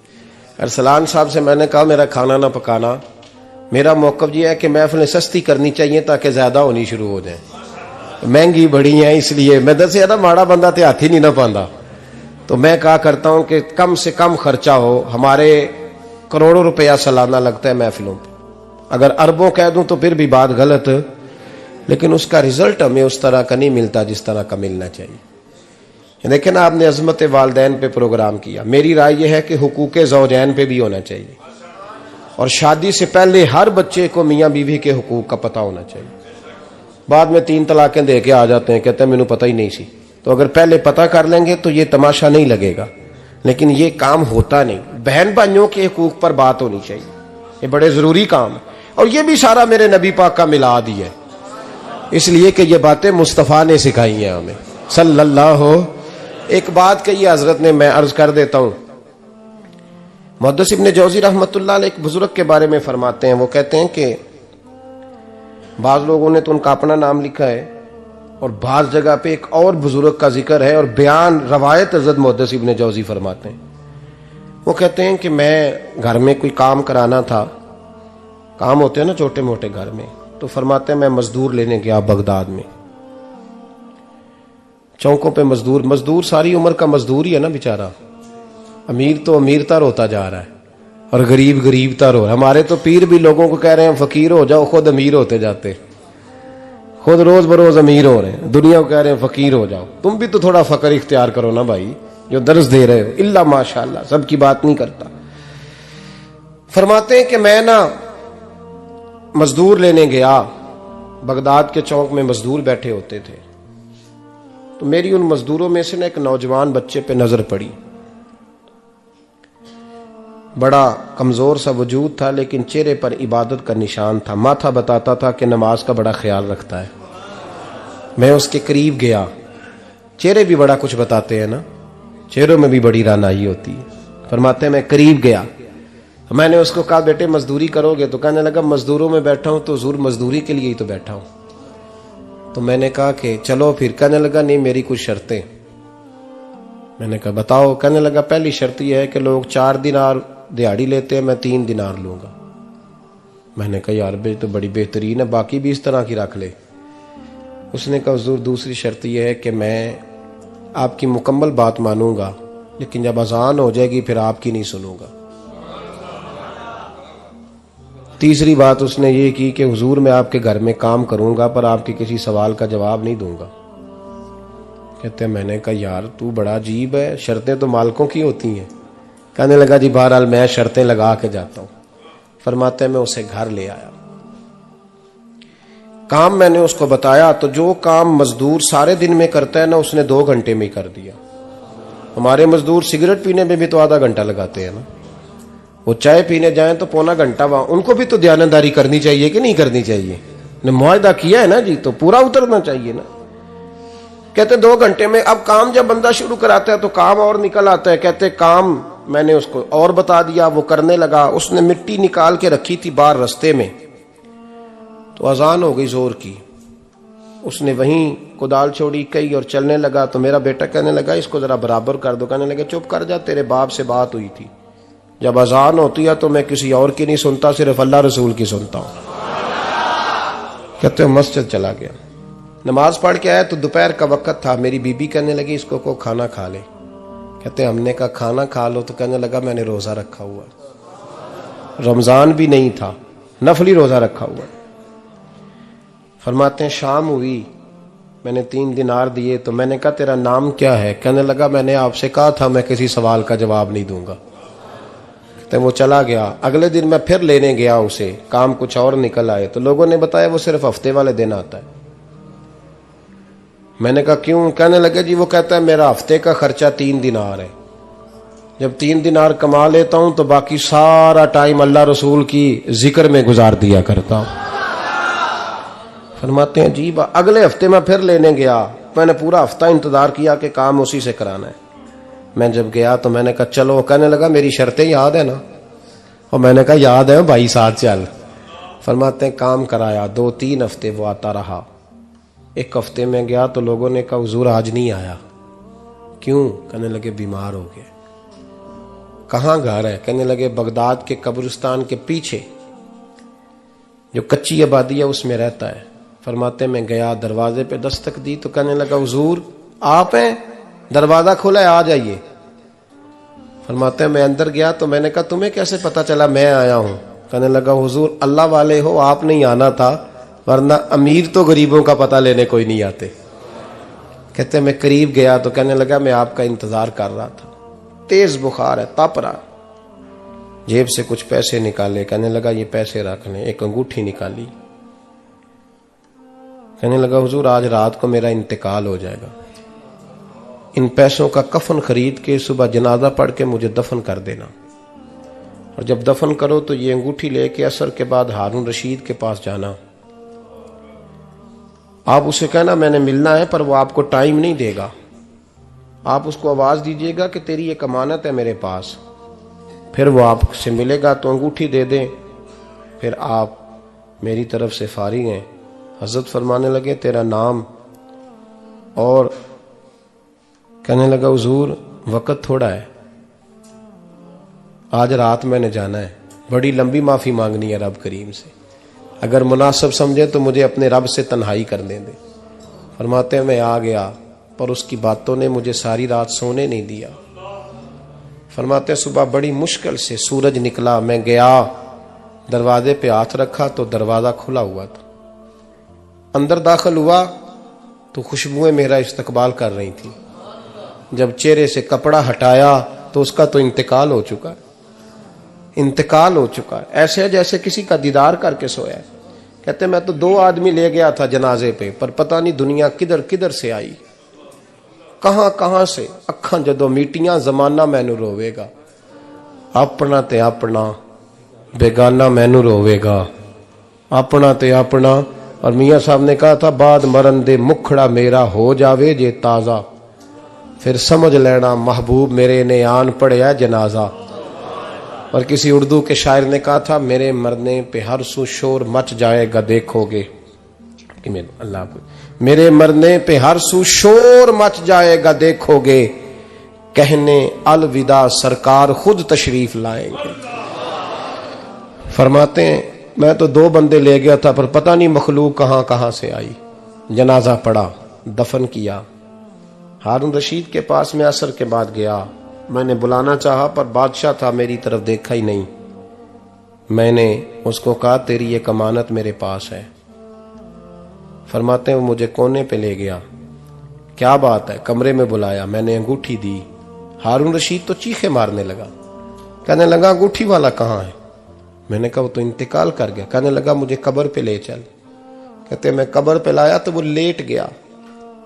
अरसलान साहब से मैंने कहा मेरा खाना ना पकाना। मेरा मौक़िफ़ ये है कि महफ़िलें सस्ती करनी चाहिए ताकि ज्यादा होनी शुरू हो जाए। महंगी बड़ी है, इसलिए मैं दस ना माड़ा बंदा ते हाथ ही नहीं ना पाता। तो मैं कहा करता हूं कि कम से कम खर्चा हो। हमारे करोड़ों रुपया सालाना लगता है महफिलों पे, अगर अरबों कह दूं तो फिर भी बात गलत, लेकिन उसका रिजल्ट हमें उस तरह का नहीं मिलता जिस तरह का मिलना चाहिए। देखें ना, आपने अजमत वालदैन पे प्रोग्राम किया, मेरी राय यह है कि हुकूक ज़ौजैन पे भी होना चाहिए, और शादी से पहले हर बच्चे को मियाँ बीवी के हुकूक का पता होना चाहिए। बाद में 3 तलाकें दे के आ जाते हैं, कहते हैं मैंने पता ही नहीं सी। तो अगर पहले पता कर लेंगे तो ये तमाशा नहीं लगेगा, लेकिन ये काम होता नहीं। बहन भाइयों के हुकूक पर बात होनी चाहिए, ये बड़े जरूरी काम है। और ये भी सारा मेरे नबी पाक का मिलाद ही है, इसलिए कि ये बातें मुस्तफ़ा ने सिखाई हैं हमें सल्लल्लाहु। एक बात कही हजरत ने, मैं अर्ज कर देता हूं। मुहद्दिस इब्न जौज़ी रहमतुल्लाह अलैह एक बुजुर्ग के बारे में फरमाते हैं, वो कहते हैं कि बाज लोगों ने तो उनका अपना नाम लिखा है, और बाज जगह पे एक और बुजुर्ग का जिक्र है, और बयान रवायत हज़रत मुहद्दिस इब्न जौज़ी फरमाते हैं। वो कहते हैं कि मैं घर में कोई काम कराना था, काम होते हैं ना छोटे मोटे घर में, तो फरमाते हैं मैं मजदूर लेने गया बगदाद में। चौकों पे मजदूर सारी उम्र का मजदूर ही है ना बेचारा। अमीर तो अमीरतर होता जा रहा है और गरीब गरीबतर हो रहा है। हमारे तो पीर भी लोगों को कह रहे हैं फकीर हो जाओ, खुद अमीर होते जाते, खुद रोज बरोज अमीर हो रहे हैं। दुनिया को कह रहे हैं फकीर हो जाओ, तुम भी तो थोड़ा फकर इख्तियार करो ना भाई, जो दर्ज दे रहे हो। इल्ला माशाअल्लाह, सबकी बात नहीं करता। फरमाते हैं कि मैं ना मजदूर लेने गया, बगदाद के चौक में मजदूर बैठे होते थे, तो मेरी उन मजदूरों में से ना एक नौजवान बच्चे पे नजर पड़ी। बड़ा कमजोर सा वजूद था, लेकिन चेहरे पर इबादत का निशान था। माथा बताता था कि नमाज का बड़ा ख्याल रखता है। मैं उसके करीब गया, चेहरे भी बड़ा कुछ बताते हैं ना, चेहरों में भी बड़ी रानाई होती है। फरमाते हैं मैं करीब गया, मैंने उसको कहा बेटे मजदूरी करोगे? तो कहने लगा मजदूरों में बैठा हूं तो हुजूर मजदूरी के लिए ही तो बैठा हूं। तो मैंने कहा कि चलो फिर। कहने लगा नहीं मेरी कुछ शर्तें। मैंने कहा बताओ? कहने लगा पहली शर्त यह है कि लोग 4 दिनार दिहाड़ी लेते हैं, मैं 3 दिनार लूंगा। मैंने कहा यार बे तो बड़ी बेहतरीन है, बाकी भी इस तरह की रख ले। उसने कहा हुजूर दूसरी शर्त यह है कि मैं आपकी मुकम्मल बात मानूंगा, लेकिन जब अजान हो जाएगी फिर आपकी नहीं सुनूंगा। तीसरी बात उसने ये की कि हुजूर मैं आपके घर में काम करूंगा पर आपके किसी सवाल का जवाब नहीं दूंगा। कहते हैं मैंने कहा यार तू बड़ा अजीब है, शर्तें तो मालिकों की होती हैं। कहने लगा जी बहरहाल मैं शर्तें लगा के जाता हूं। फरमाते हैं मैं उसे घर ले आया, काम मैंने उसको बताया, तो जो काम मजदूर सारे दिन में करता है ना उसने 2 घंटे में कर दिया। हमारे मजदूर सिगरेट पीने में भी तो आधा घंटा लगाते हैं ना, वो चाय पीने जाएं तो पौना घंटा वहां। उनको भी तो दयानतदारी करनी चाहिए कि नहीं करनी चाहिए? ने मुआहदा किया है ना जी, तो पूरा उतरना चाहिए ना। कहते 2 घंटे में। अब काम जब बंदा शुरू कराता है तो काम और निकल आता है। कहते काम मैंने उसको और बता दिया, वो करने लगा। उसने मिट्टी निकाल के रखी थी बाहर रास्ते में, तो अजान हो गई जोर की। उसने वहीं कुदाल छोड़ी कई और चलने लगा। तो मेरा बेटा कहने लगा इसको जरा बराबर कर दो। कहने लगा चुप कर जा, तेरे बाप से बात हुई थी, जब अजान होती है तो मैं किसी और की नहीं सुनता, सिर्फ अल्लाह रसूल की सुनता हूं। कहते हैं मस्जिद चला गया, नमाज पढ़ के आया तो दोपहर का वक्त था। मेरी बीबी कहने लगी इसको को खाना खा ले। कहते हैं हमने कहा खाना खा लो, तो कहने लगा मैंने रोजा रखा हुआ, रमजान भी नहीं था, नफली रोजा रखा हुआ। फरमाते हैं शाम हुई, मैंने 3 दिनार दिए, तो मैंने कहा तेरा नाम क्या है? कहने लगा मैंने आपसे कहा था मैं किसी सवाल का जवाब नहीं दूंगा। तो वो चला गया। अगले दिन मैं फिर लेने गया उसे, काम कुछ और निकल आए, तो लोगों ने बताया वो सिर्फ हफ्ते वाले दिन आता है। मैंने कहा क्यों? कहने लगे जी वो कहता है मेरा हफ्ते का खर्चा 3 दिनार है, जब 3 दिनार कमा लेता हूं तो बाकी सारा टाइम अल्लाह रसूल की जिक्र में गुजार दिया करता हूं। फरमाते हैं जी अगले हफ्ते मैं फिर लेने गया, मैंने पूरा हफ्ता इंतजार किया कि काम उसी से कराना है। मैं जब गया तो मैंने कहा चलो। कहने लगा मेरी शर्तें याद है ना? और मैंने कहा याद है भाई, साथ चल। फरमाते हैं काम कराया, 2-3 हफ्ते वो आता रहा। 1 हफ्ते में गया तो लोगों ने कहा हुजूर आज नहीं आया। क्यों? कहने लगे बीमार हो गए। कहाँ घर है? कहने लगे बगदाद के कब्रिस्तान के पीछे जो कच्ची आबादी है उसमें रहता है। फरमाते मैं गया, दरवाजे पे दस्तक दी तो कहने लगा हुजूर आप हैं, दरवाजा खुला है, आ जाइए। फरमाते मैं अंदर गया तो मैंने कहा तुम्हें कैसे पता चला मैं आया हूं? कहने लगा हुजूर अल्लाह वाले हो, आप नहीं आना था, वरना अमीर तो गरीबों का पता लेने कोई नहीं आते। कहते मैं करीब गया तो कहने लगा मैं आपका इंतजार कर रहा था, तेज बुखार है, तप रहा। जेब से कुछ पैसे निकाले, कहने लगा ये पैसे रख लें। एक अंगूठी निकाली, कहने लगा हुजूर आज रात को मेरा इंतकाल हो जाएगा, इन पैसों का कफन खरीद के सुबह जनाजा पढ़ के मुझे दफन कर देना, और जब दफन करो तो ये अंगूठी लेके असर के बाद हारून रशीद के पास जाना। आप उसे कहना मैंने मिलना है, पर वो आपको टाइम नहीं देगा। आप उसको आवाज दीजिएगा कि तेरी एक अमानत है मेरे पास, फिर वो आपसे मिलेगा तो अंगूठी दे दें, फिर आप मेरी तरफ से फारिग हैं। हजरत फरमाने लगे तेरा नाम? और कहने लगा हुजूर वक्त थोड़ा है, आज रात मैंने जाना है, बड़ी लंबी माफी मांगनी है रब करीम से, अगर मुनासिब समझे तो मुझे अपने रब से तन्हाई करने दे। फरमाते हैं मैं आ गया, पर उसकी बातों ने मुझे सारी रात सोने नहीं दिया। फरमाते हैं सुबह बड़ी मुश्किल से सूरज निकला, मैं गया, दरवाजे पे हाथ रखा तो दरवाजा खुला हुआ था। अंदर दाखिल हुआ तो खुशबुएं मेरा इस्तकबाल कर रही थी। जब चेहरे से कपड़ा हटाया तो उसका तो इंतकाल हो चुका है, इंतकाल हो चुका है, ऐसे है जैसे किसी का दीदार करके सोया है। कहते मैं तो 2 आदमी ले गया था जनाजे पे, पर पता नहीं दुनिया किधर किधर से आई, कहां कहां से। अखां जदों मीटियां जमाना मैनू रोवेगा, अपना ते अपना बेगाना मैनू रोवेगा, अपना ते अपना। और मियां साहब ने कहा था बाद मरन दे मुखड़ा मेरा हो जावे जे ताजा, फिर समझ लेना महबूब मेरे ने आन पड़िया जनाजा। और किसी उर्दू के शायर ने कहा था मेरे मरने पे हर सू शोर मच जाएगा देखोगे, अल्लाह को मेरे मरने पे हर सू शोर मच जाएगा देखोगे, कहने अलविदा सरकार खुद तशरीफ लाएंगे। फरमाते हैं मैं तो 2 बंदे ले गया था, पर पता नहीं मखलूक कहां कहां से आई। जनाजा पड़ा, दफन किया। हारून रशीद के पास में असर के बाद गया, मैंने बुलाना चाहा पर बादशाह था, मेरी तरफ देखा ही नहीं। मैंने उसको कहा तेरी एक अमानत मेरे पास है। फरमाते हैं वो मुझे कोने पे ले गया, क्या बात है, कमरे में बुलाया, मैंने अंगूठी दी। हारून रशीद तो चीखे मारने लगा, कहने लगा अंगूठी वाला कहाँ है? मैंने कहा वो तो इंतकाल कर गया। कहने लगा मुझे कब्र पे ले चल। कहते मैं कब्र पे लाया तो वो लेट गया,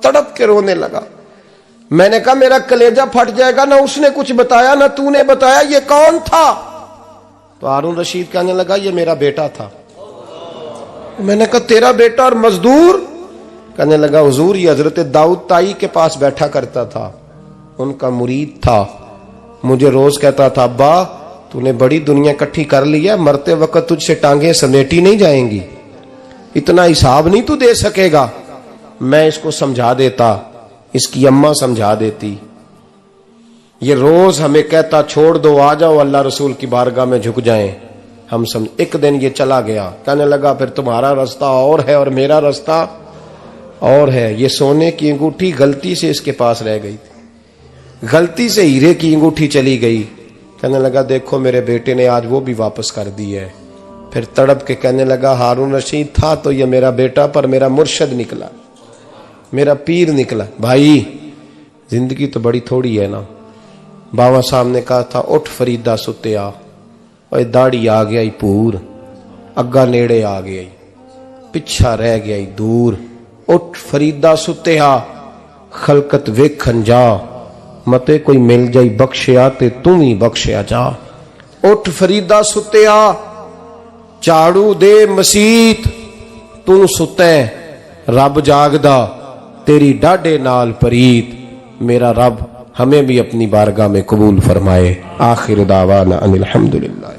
तड़प के रोने लगा। मैंने कहा मेरा कलेजा फट जाएगा, ना उसने कुछ बताया ना तूने बताया, ये कौन था? तो हारून रशीद कहने लगा ये मेरा बेटा था। मैंने कहा तेरा बेटा और मजदूर? कहने लगा हुजूर ये हजरत दाऊद ताई के पास बैठा करता था, उनका मुरीद था, मुझे रोज कहता था अब्बा तूने बड़ी दुनिया इकट्ठी कर ली है, मरते वक्त तुझसे टांगे समेटी नहीं जाएंगी, इतना हिसाब नहीं तू दे सकेगा। मैं इसको समझा देता, इसकी अम्मा समझा देती। ये रोज हमें कहता छोड़ दो, आ जाओ अल्लाह रसूल की बारगाह में झुक जाएं, हम समझ। एक दिन ये चला गया, कहने लगा फिर तुम्हारा रास्ता और है और मेरा रास्ता और है। ये सोने की अंगूठी गलती से इसके पास रह गई थी, गलती से हीरे की अंगूठी चली गई। कहने लगा देखो मेरे बेटे ने आज वो भी वापस कर दी है। फिर तड़प के कहने लगा हारून रशीद था तो ये मेरा बेटा, पर मेरा मुर्शद निकला, मेरा पीर निकला। भाई जिंदगी तो बड़ी थोड़ी है ना। बाबा साहब ने कहा था उठ फरीदा सुत्या, और दाढ़ी आ गया पूर, अग्गा नेड़े आ गया, पिछा रह गया दूर। उठ फरीदा सुत्या खलकत वेखन जा, मते कोई मिल जाई बख्शिया ते तू भी बख्शिया जा। उठ फरीदा सुत्या झाड़ू दे मसीत, तू सुते रब जागदा, तेरी डाडे नाल परीत। मेरा रब हमें भी अपनी बारगाह में कबूल फरमाए। आखिर दावाना अनिल हम्दुलिल्लाह।